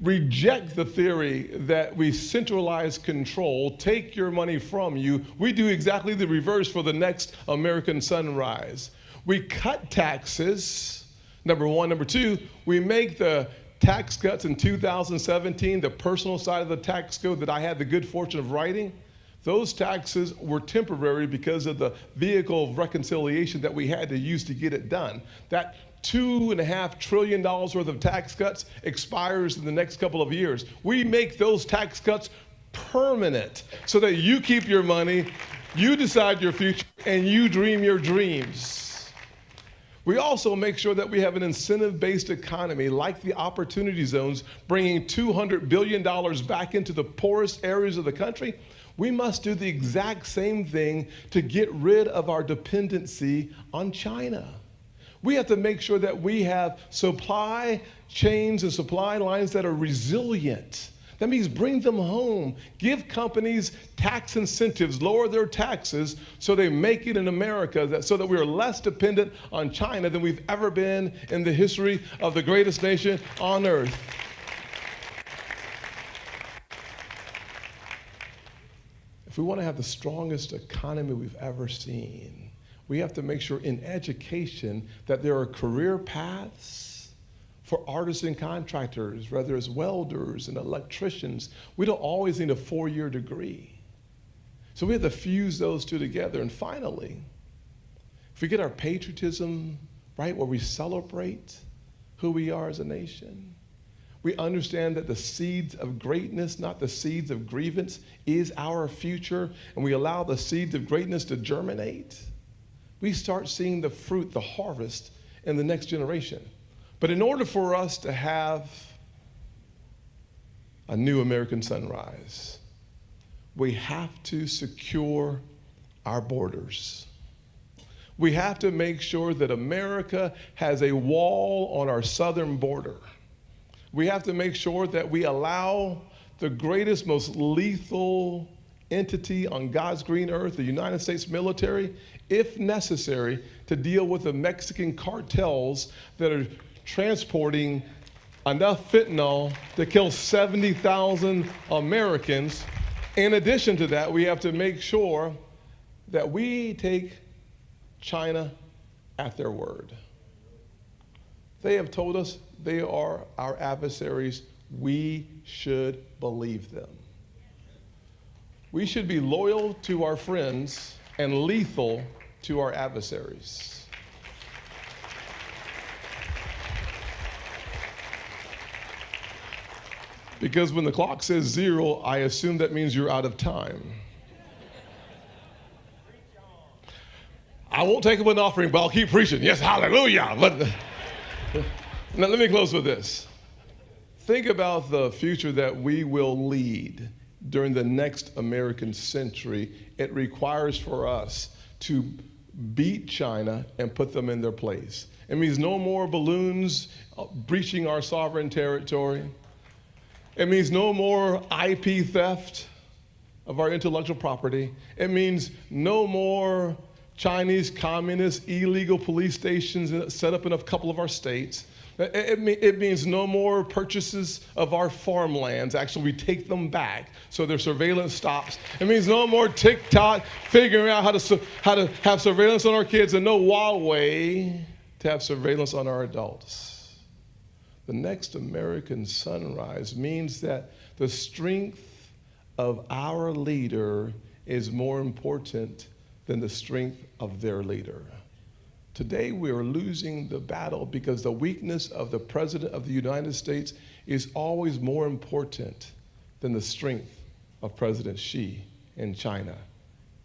reject the theory that we centralize control, take your money from you. We do exactly the reverse for the next American sunrise. We cut taxes, number one. Number two, we make the tax cuts in 2017, the personal side of the tax code that I had the good fortune of writing. Those taxes were temporary because of the vehicle of reconciliation that we had to use to get it done. That $2.5 trillion worth of tax cuts expires in the next couple of years. We make those tax cuts permanent so that you keep your money, you decide your future, and you dream your dreams. We also make sure that we have an incentive-based economy like the Opportunity Zones, bringing $200 billion back into the poorest areas of the country. We must do the exact same thing to get rid of our dependency on China. We have to make sure that we have supply chains and supply lines that are resilient. That means bring them home. Give companies tax incentives, lower their taxes so they make it in America, so that we are less dependent on China than we've ever been in the history of the greatest nation on earth. If we want to have the strongest economy we've ever seen, we have to make sure in education that there are career paths for artists and contractors, whether it's welders and electricians. We don't always need a 4-year degree. So we have to fuse those two together. And finally, if we get our patriotism right, where we celebrate who we are as a nation, we understand that the seeds of greatness, not the seeds of grievance, is our future, and we allow the seeds of greatness to germinate, we start seeing the fruit, the harvest, in the next generation. But in order for us to have a new American sunrise, we have to secure our borders. We have to make sure that America has a wall on our southern border. We have to make sure that we allow the greatest, most lethal entity on God's green earth, the United States military, if necessary, to deal with the Mexican cartels that are transporting enough fentanyl to kill 70,000 Americans. In addition to that, we have to make sure that we take China at their word. They have told us they are our adversaries. We should believe them. We should be loyal to our friends and lethal to our adversaries. Because when the clock says 0, I assume that means you're out of time. I won't take up an offering, but I'll keep preaching. Yes, hallelujah. But now let me close with this. Think about the future that we will lead during the next American century. It requires for us to beat China and put them in their place. It means no more balloons breaching our sovereign territory. It means no more IP theft of our intellectual property. It means no more Chinese communist illegal police stations set up in a couple of our states. It means no more purchases of our farmlands. Actually, we take them back so their surveillance stops. It means no more TikTok figuring out how to have surveillance on our kids, and no Huawei to have surveillance on our adults. The next American sunrise means that the strength of our leader is more important than the strength of their leader. Today, we are losing the battle because the weakness of the President of the United States is always more important than the strength of President Xi in China.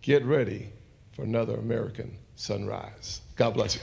Get ready for another American sunrise. God bless you.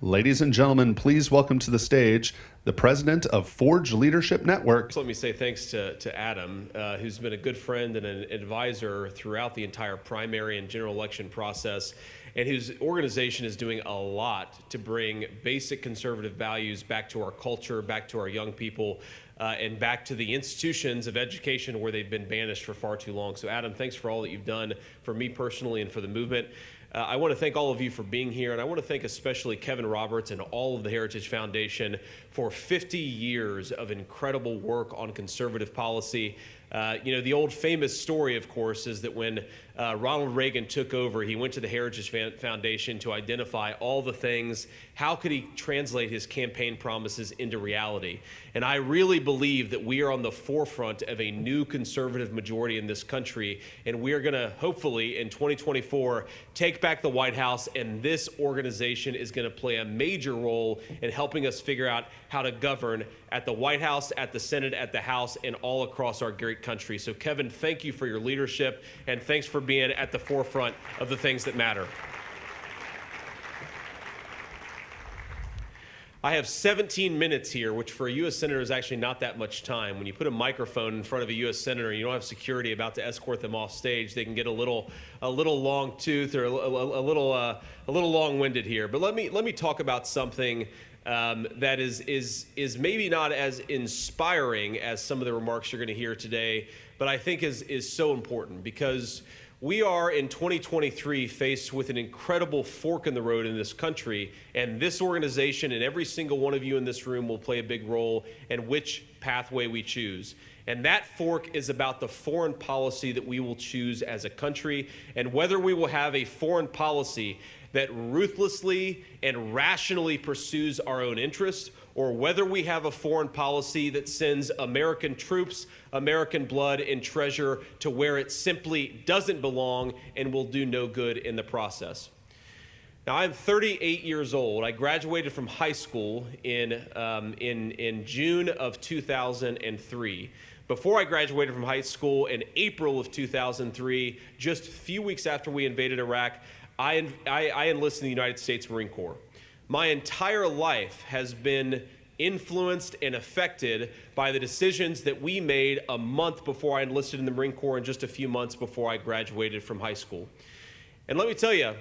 Ladies and gentlemen, please welcome to the stage the president of Forge Leadership Network. So let me say thanks to Adam, who's been a good friend and an advisor throughout the entire primary and general election process, and whose organization is doing a lot to bring basic conservative values back to our culture, back to our young people, and back to the institutions of education where they've been banished for far too long. So Adam, thanks for all that you've done for me personally and for the movement. I want to thank all of you for being here, and I want to thank especially Kevin Roberts and all of the Heritage Foundation for 50 years of incredible work on conservative policy. You know, the old famous story, of course, is that when Ronald Reagan took over, he went to the Heritage Foundation to identify all the things. How could he translate his campaign promises into reality? And I really believe that we are on the forefront of a new conservative majority in this country, and we are going to, hopefully, in 2024, take back the White House, and this organization is going to play a major role in helping us figure out how to govern at the White House, at the Senate, at the House, and all across our great country. So, Kevin, thank you for your leadership, and thanks for being at the forefront of the things that matter. I have 17 minutes here, which for a U.S. Senator is actually not that much time. When you put a microphone in front of a U.S. Senator and you don't have security about to escort them off stage, they can get a little long tooth or a little long-winded here. But let me talk about something that is maybe not as inspiring as some of the remarks you're going to hear today, but I think is so important, because we are in 2023 faced with an incredible fork in the road in this country, and this organization and every single one of you in this room will play a big role in which pathway we choose. And that fork is about the foreign policy that we will choose as a country, and whether we will have a foreign policy that ruthlessly and rationally pursues our own interests, or whether we have a foreign policy that sends American troops, American blood, and treasure to where it simply doesn't belong and will do no good in the process. Now, I'm 38 years old. I graduated from high school in June of 2003. Before I graduated from high school in April of 2003, just a few weeks after we invaded Iraq, I enlisted in the United States Marine Corps. My entire life has been influenced and affected by the decisions that we made a month before I enlisted in the Marine Corps and just a few months before I graduated from high school. And let me tell you,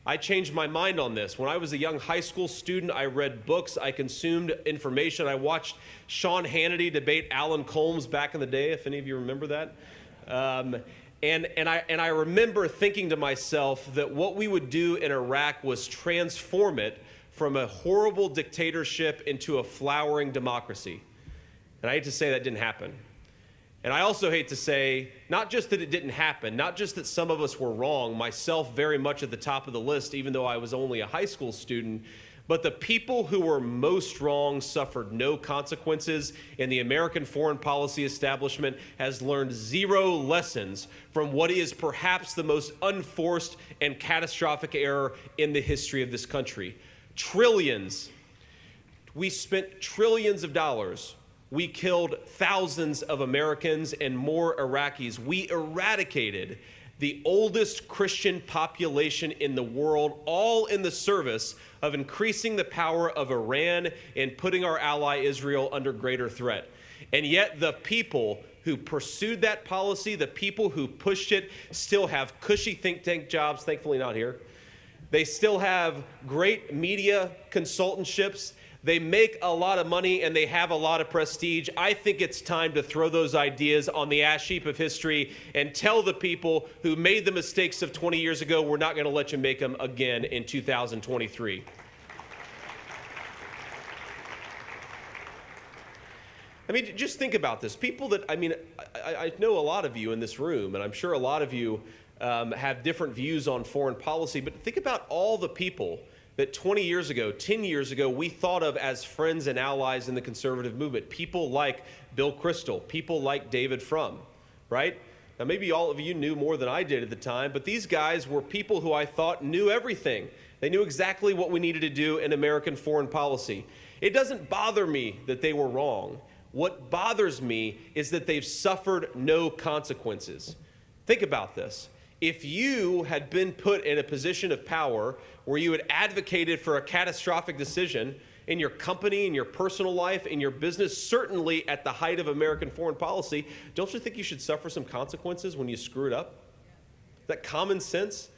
I changed my mind on this. When I was a young high school student, I read books, I consumed information, I watched Sean Hannity debate Alan Colmes back in the day, if any of you remember that. And I remember thinking to myself that what we would do in Iraq was transform it from a horrible dictatorship into a flowering democracy. And I hate to say that didn't happen. And I also hate to say, not just that it didn't happen, not just that some of us were wrong, myself very much at the top of the list, even though I was only a high school student, but the people who were most wrong suffered no consequences, and the American foreign policy establishment has learned zero lessons from what is perhaps the most unforced and catastrophic error in the history of this country. Trillions. We spent trillions of dollars. We killed thousands of Americans and more Iraqis. We eradicated the oldest Christian population in the world, all in the service of increasing the power of Iran and putting our ally Israel under greater threat. And yet the people who pursued that policy, the people who pushed it, still have cushy think tank jobs, thankfully not here. They still have great media consultantships. They make a lot of money and they have a lot of prestige. I think it's time to throw those ideas on the ash heap of history and tell the people who made the mistakes of 20 years ago, we're not going to let you make them again in 2023. I mean, just think about this. People that, I know a lot of you in this room, and I'm sure a lot of you have different views on foreign policy, but think about all the people that 20 years ago, 10 years ago, we thought of as friends and allies in the conservative movement. People like Bill Kristol, people like David Frum, right? Now, maybe all of you knew more than I did at the time, but these guys were people who I thought knew everything. They knew exactly what we needed to do in American foreign policy. It doesn't bother me that they were wrong. What bothers me is that they've suffered no consequences. Think about this. If you had been put in a position of power where you had advocated for a catastrophic decision in your company, in your personal life, in your business, certainly at the height of American foreign policy, don't you think you should suffer some consequences when you screw it up? That common sense?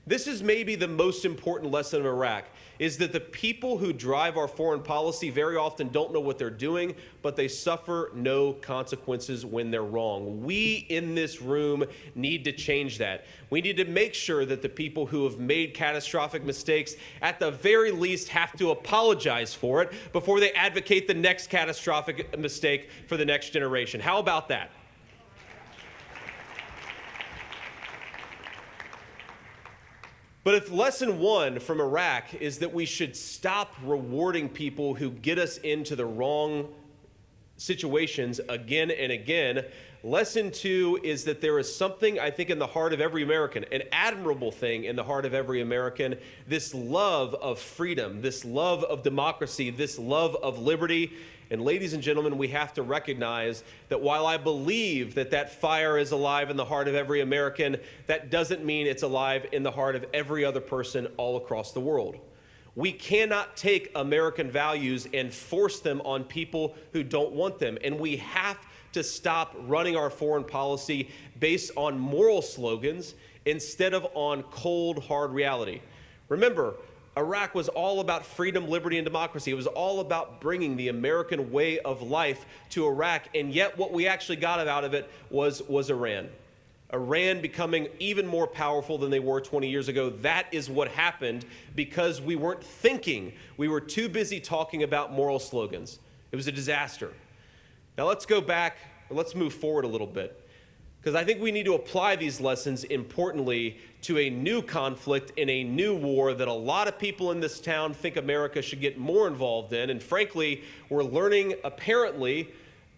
This is maybe the most important lesson of Iraq, is that the people who drive our foreign policy very often don't know what they're doing, but they suffer no consequences when they're wrong. We in this room need to change that. We need to make sure that the people who have made catastrophic mistakes at the very least have to apologize for it before they advocate the next catastrophic mistake for the next generation. How about that? But if lesson one from Iraq is that we should stop rewarding people who get us into the wrong situations again and again, lesson two is that there is something, I think, in the heart of every American, an admirable thing in the heart of every American, this love of freedom, this love of democracy, this love of liberty. And ladies and gentlemen, we have to recognize that while I believe that that fire is alive in the heart of every American, that doesn't mean it's alive in the heart of every other person all across the world. We cannot take American values and force them on people who don't want them. And we have to stop running our foreign policy based on moral slogans instead of on cold, hard reality. Remember, Iraq was all about freedom, liberty, and democracy. It was all about bringing the American way of life to Iraq, and yet what we actually got out of it was Iran. Iran becoming even more powerful than they were 20 years ago. That is what happened because we weren't thinking. We were too busy talking about moral slogans. It was a disaster. Now let's go back, or let's move forward a little bit, because I think we need to apply these lessons, importantly, to a new conflict in a new war that a lot of people in this town think America should get more involved in. And frankly, we're learning, apparently,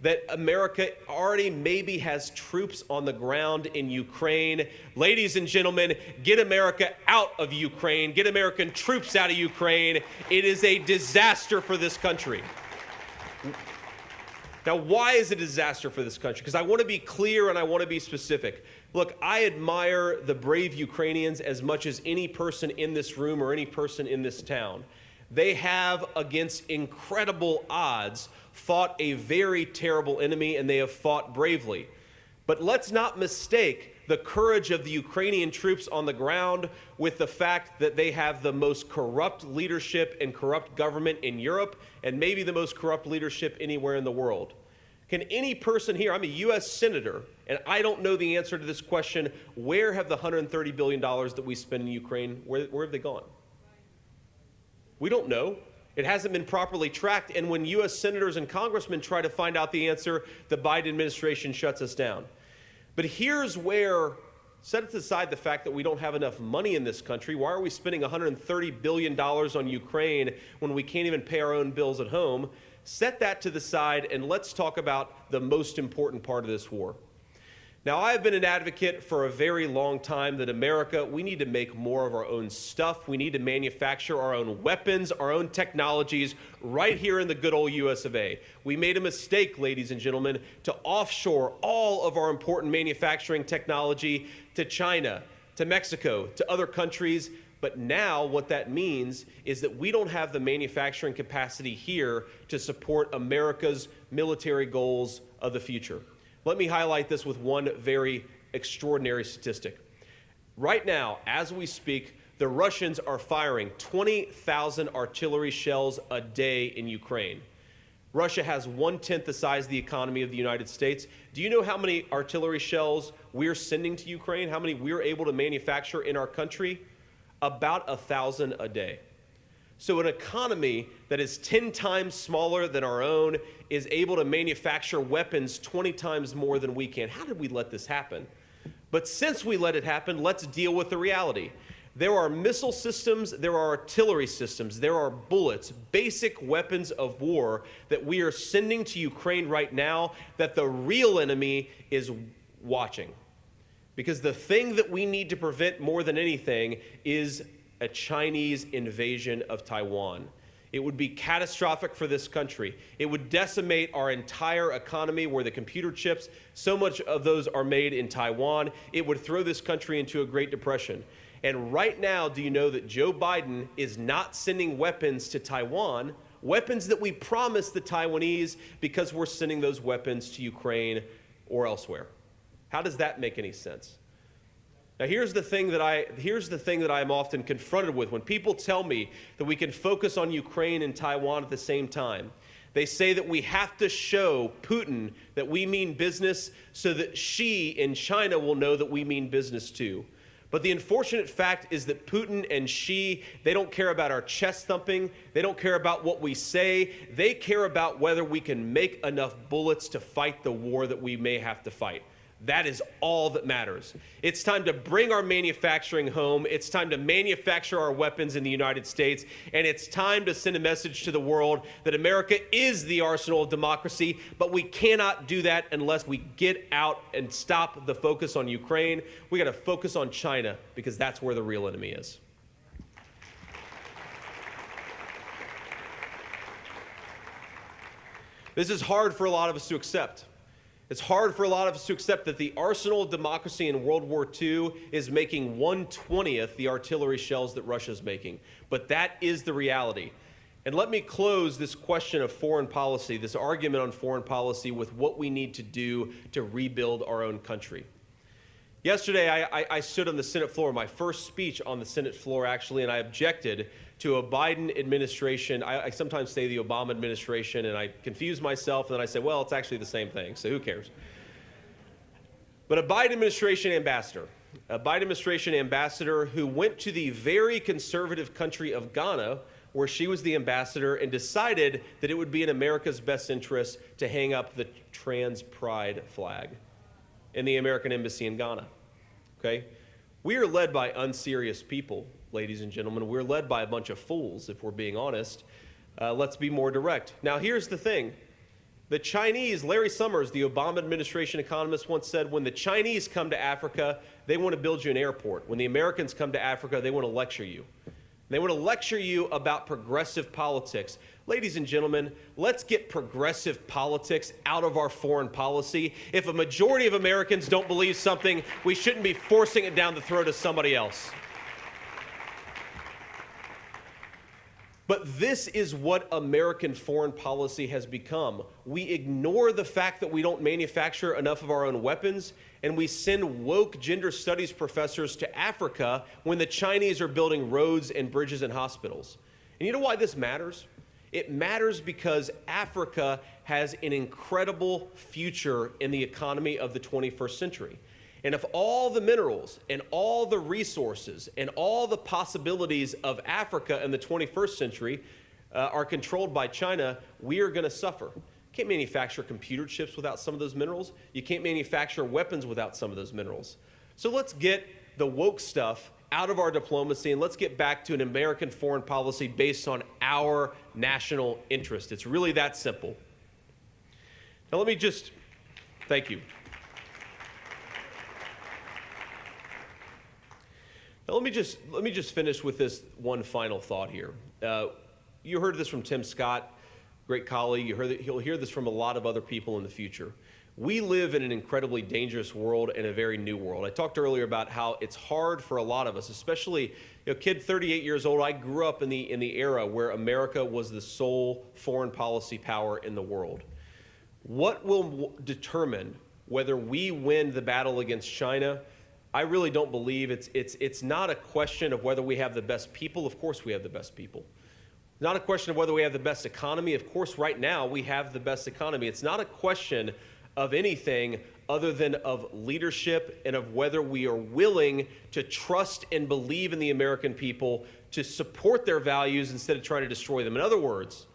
that America already maybe has troops on the ground in Ukraine. Ladies and gentlemen, get America out of Ukraine. Get American troops out of Ukraine. It is a disaster for this country. Now, why is it a disaster for this country? Because I want to be clear and I want to be specific. Look, I admire the brave Ukrainians as much as any person in this room or any person in this town. They have, against incredible odds, fought a very terrible enemy, and they have fought bravely. But let's not mistake the courage of the Ukrainian troops on the ground with the fact that they have the most corrupt leadership and corrupt government in Europe, and maybe the most corrupt leadership anywhere in the world. Can any person here, I'm a U.S. senator, and I don't know the answer to this question, where have the $130 billion that we spend in Ukraine, where have they gone? We don't know. It hasn't been properly tracked, and when U.S. senators and congressmen try to find out the answer, the Biden administration shuts us down. But here's where, set aside the fact that we don't have enough money in this country. Why are we spending $130 billion on Ukraine when we can't even pay our own bills at home? Set that to the side, and let's talk about the most important part of this war. Now, I have been an advocate for a very long time that America, we need to make more of our own stuff. We need to manufacture our own weapons, our own technologies right here in the good old US of A. We made a mistake, ladies and gentlemen, to offshore all of our important manufacturing technology to China, to Mexico, to other countries. But now what that means is that we don't have the manufacturing capacity here to support America's military goals of the future. Let me highlight this with one very extraordinary statistic. Right now, as we speak, the Russians are firing 20,000 artillery shells a day in Ukraine. Russia has 1/10 the size of the economy of the United States. Do you know how many artillery shells we're sending to Ukraine? How many we're able to manufacture in our country? About 1,000 a day. So an economy that is 10 times smaller than our own is able to manufacture weapons 20 times more than we can. How did we let this happen? But since we let it happen, let's deal with the reality. There are missile systems, there are artillery systems, there are bullets, basic weapons of war that we are sending to Ukraine right now that the real enemy is watching. Because the thing that we need to prevent more than anything is a Chinese invasion of Taiwan. It would be catastrophic for this country. It would decimate our entire economy where the computer chips, so much of those are made in Taiwan. It would throw this country into a Great Depression. And right now, do you know that Joe Biden is not sending weapons to Taiwan, weapons that we promised the Taiwanese, because we're sending those weapons to Ukraine or elsewhere? How does that make any sense? Now, here's the thing that I'm often confronted with. When people tell me that we can focus on Ukraine and Taiwan at the same time, they say that we have to show Putin that we mean business so that Xi in China will know that we mean business too. But the unfortunate fact is that Putin and Xi, they don't care about our chest thumping. They don't care about what we say. They care about whether we can make enough bullets to fight the war that we may have to fight. That is all that matters. It's time to bring our manufacturing home. It's time to manufacture our weapons in the United States. And it's time to send a message to the world that America is the arsenal of democracy, but we cannot do that unless we get out and stop the focus on Ukraine. We got to focus on China, because that's where the real enemy is. This is hard for a lot of us to accept. It's hard for a lot of us to accept that the arsenal of democracy in World War II is making 1/20th the artillery shells that Russia's making. But that is the reality. And let me close this question of foreign policy, this argument on foreign policy, with what we need to do to rebuild our own country. Yesterday, I stood on the Senate floor, my first speech on the Senate floor, actually, and I objected to a Biden administration. I sometimes say the Obama administration, and I confuse myself, and then I say, well, it's actually the same thing, so who cares? But a Biden administration ambassador who went to the very conservative country of Ghana, where she was the ambassador, and decided that it would be in America's best interest to hang up the trans pride flag in the American embassy in Ghana, okay? We are led by unserious people, ladies and gentlemen. We're led by a bunch of fools, if we're being honest. Let's be more direct. Now, here's the thing. The Chinese, Larry Summers, the Obama administration economist, once said, when the Chinese come to Africa, they want to build you an airport. When the Americans come to Africa, they want to lecture you. They want to lecture you about progressive politics. Ladies and gentlemen, let's get progressive politics out of our foreign policy. If a majority of Americans don't believe something, we shouldn't be forcing it down the throat of somebody else. But this is what American foreign policy has become. We ignore the fact that we don't manufacture enough of our own weapons, and we send woke gender studies professors to Africa when the Chinese are building roads and bridges and hospitals. And you know why this matters? It matters because Africa has an incredible future in the economy of the 21st century. And if all the minerals and all the resources and all the possibilities of Africa in the 21st century are controlled by China, we are going to suffer. You can't manufacture computer chips without some of those minerals. You can't manufacture weapons without some of those minerals. So let's get the woke stuff out of our diplomacy, and let's get back to an American foreign policy based on our national interest. It's really that simple. Now let me just, thank you. Now let me just finish with this one final thought here. You heard this from Tim Scott, great colleague. You'll hear this from a lot of other people in the future. We live in an incredibly dangerous world and a very new world. I talked earlier about how it's hard for a lot of us, especially kid 38 years old. I grew up in the era where America was the sole foreign policy power in the world. What will determine whether we win the battle against China? I really don't believe it's not a question of whether we have the best people. Of course we have the best people. Not a question of whether we have the best economy. Of course, right now we have the best economy. It's not a question of anything other than of leadership and of whether we are willing to trust and believe in the American people, to support their values instead of trying to destroy them. In other words,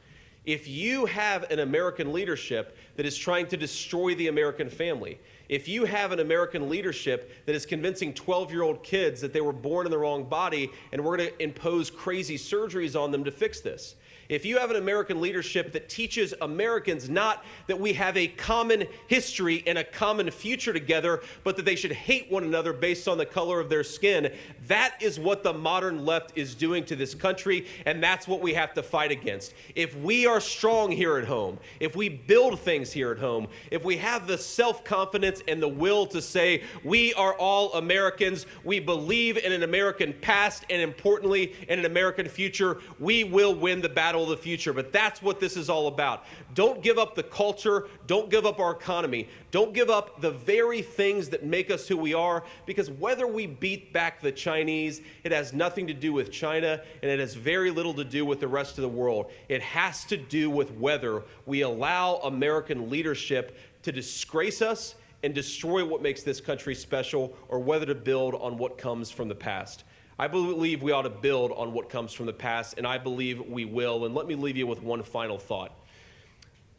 if you have an American leadership that is trying to destroy the American family, if you have an American leadership that is convincing 12-year-old kids that they were born in the wrong body and we're going to impose crazy surgeries on them to fix this, if you have an American leadership that teaches Americans not that we have a common history and a common future together, but that they should hate one another based on the color of their skin, that is what the modern left is doing to this country, and that's what we have to fight against. If we are strong here at home, if we build things here at home, if we have the self-confidence and the will to say we are all Americans, we believe in an American past, and importantly, in an American future, we will win the battle of the future. But that's what this is all about. Don't give up the culture. Don't give up our economy. Don't give up the very things that make us who we are, because whether we beat back the Chinese, it has nothing to do with China, and it has very little to do with the rest of the world. It has to do with whether we allow American leadership to disgrace us and destroy what makes this country special, or whether to build on what comes from the past. I believe we ought to build on what comes from the past, and I believe we will. And let me leave you with one final thought.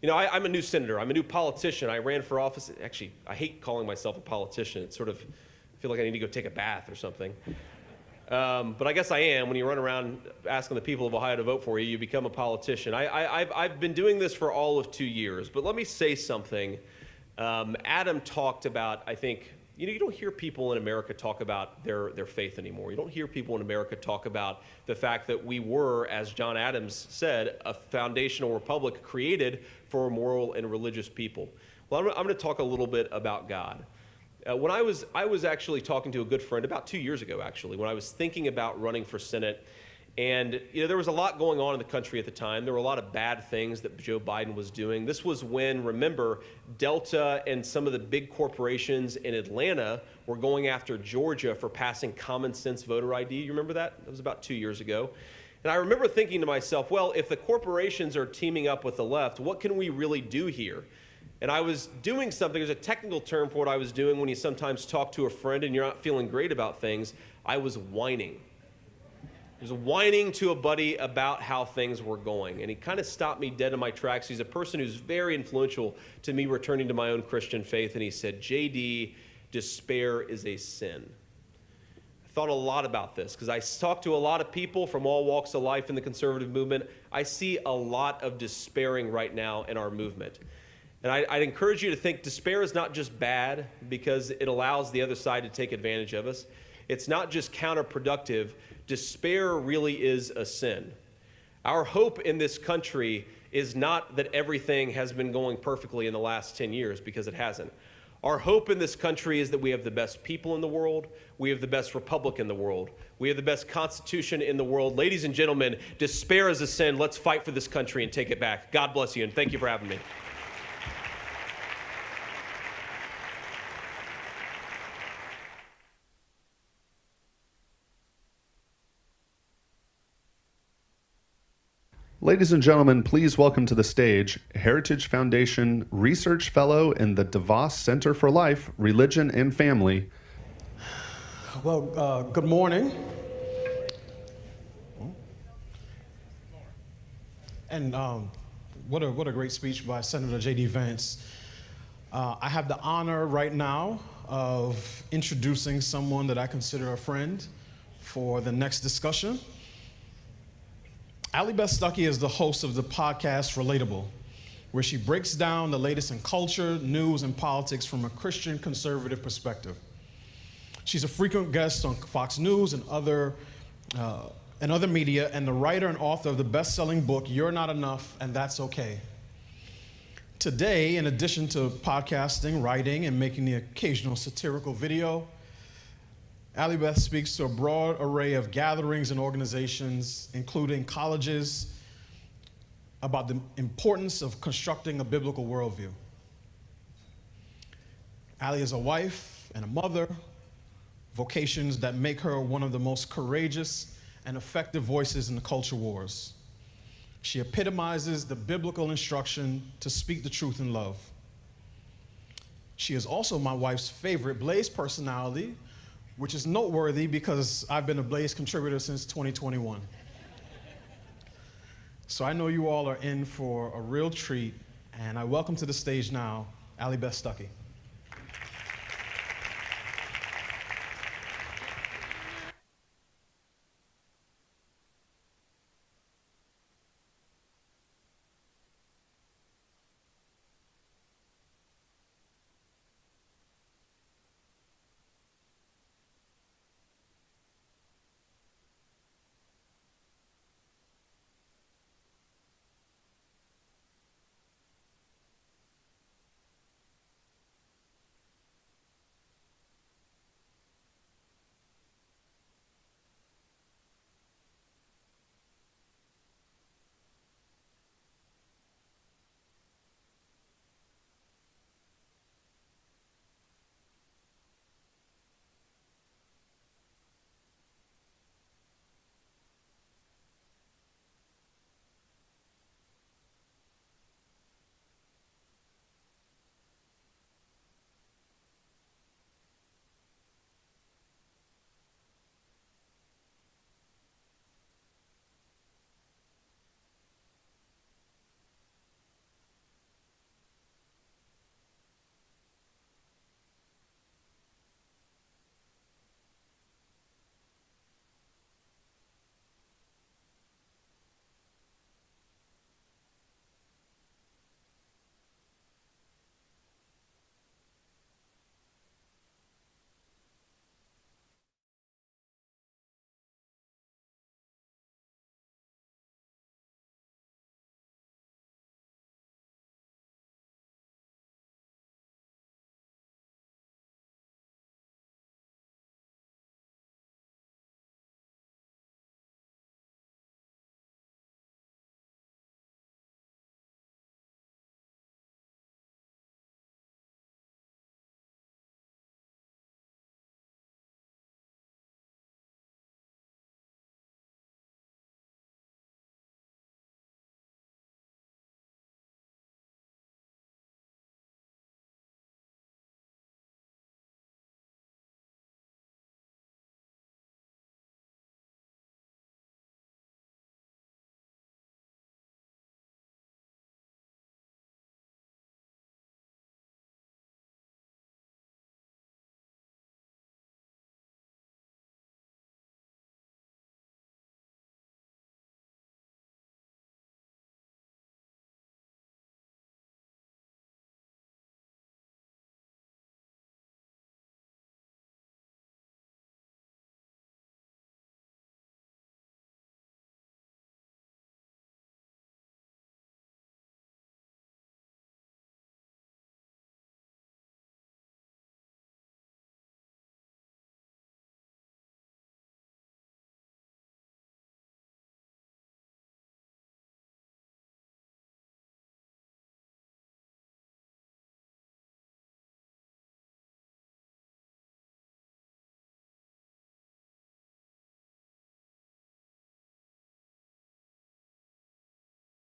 You know, I'm a new senator. I'm a new politician. I ran for office. Actually, I hate calling myself a politician. It's sort of, I feel like I need to go take a bath or something. But I guess I am. When you run around asking the people of Ohio to vote for you, you become a politician. I've been doing this for all of 2 years. But let me say something. Adam talked about, I think, you don't hear people in America talk about their faith anymore. You don't hear people in America talk about the fact that we were, as John Adams said, a foundational republic created for moral and religious people. Well, I'm going to talk a little bit about God. When I was actually talking to a good friend about 2 years ago, actually, when I was thinking about running for Senate. And there was a lot going on in the country at the time. There were a lot of bad things that Joe Biden was doing. This was when, remember, Delta and some of the big corporations in Atlanta were going after Georgia for passing common sense voter ID. You remember that? That was about 2 years ago. And I remember thinking to myself, well, if the corporations are teaming up with the left, what can we really do here? And I was doing something, there's a technical term for what I was doing when you sometimes talk to a friend and you're not feeling great about things. I was whining. I was whining to a buddy about how things were going, and he kind of stopped me dead in my tracks. He's a person who's very influential to me returning to my own Christian faith, and he said, JD, despair is a sin. I thought a lot about this because I talked to a lot of people from all walks of life in the conservative movement. I see a lot of despairing right now in our movement. And I'd encourage you to think despair is not just bad because it allows the other side to take advantage of us. It's not just counterproductive. Despair really is a sin. Our hope in this country is not that everything has been going perfectly in the last 10 years, because it hasn't. Our hope in this country is that we have the best people in the world, we have the best republic in the world, we have the best constitution in the world. Ladies and gentlemen, despair is a sin. Let's fight for this country and take it back. God bless you, and thank you for having me. Ladies and gentlemen, please welcome to the stage Heritage Foundation Research Fellow in the DeVos Center for Life, Religion and Family. Well, good morning. And what a great speech by Senator J.D. Vance. I have the honor right now of introducing someone that I consider a friend for the next discussion. Allie Beth Stuckey is the host of the podcast Relatable, where she breaks down the latest in culture, news, and politics from a Christian conservative perspective. She's a frequent guest on Fox News and other media, and the writer and author of the best-selling book, You're Not Enough, and That's Okay. Today, in addition to podcasting, writing, and making the occasional satirical video, Allie Beth speaks to a broad array of gatherings and organizations, including colleges, about the importance of constructing a biblical worldview. Allie is a wife and a mother, vocations that make her one of the most courageous and effective voices in the culture wars. She epitomizes the biblical instruction to speak the truth in love. She is also my wife's favorite Blaze personality, which is noteworthy because I've been a Blaze contributor since 2021. So I know you all are in for a real treat, and I welcome to the stage now Allie Beth Stuckey.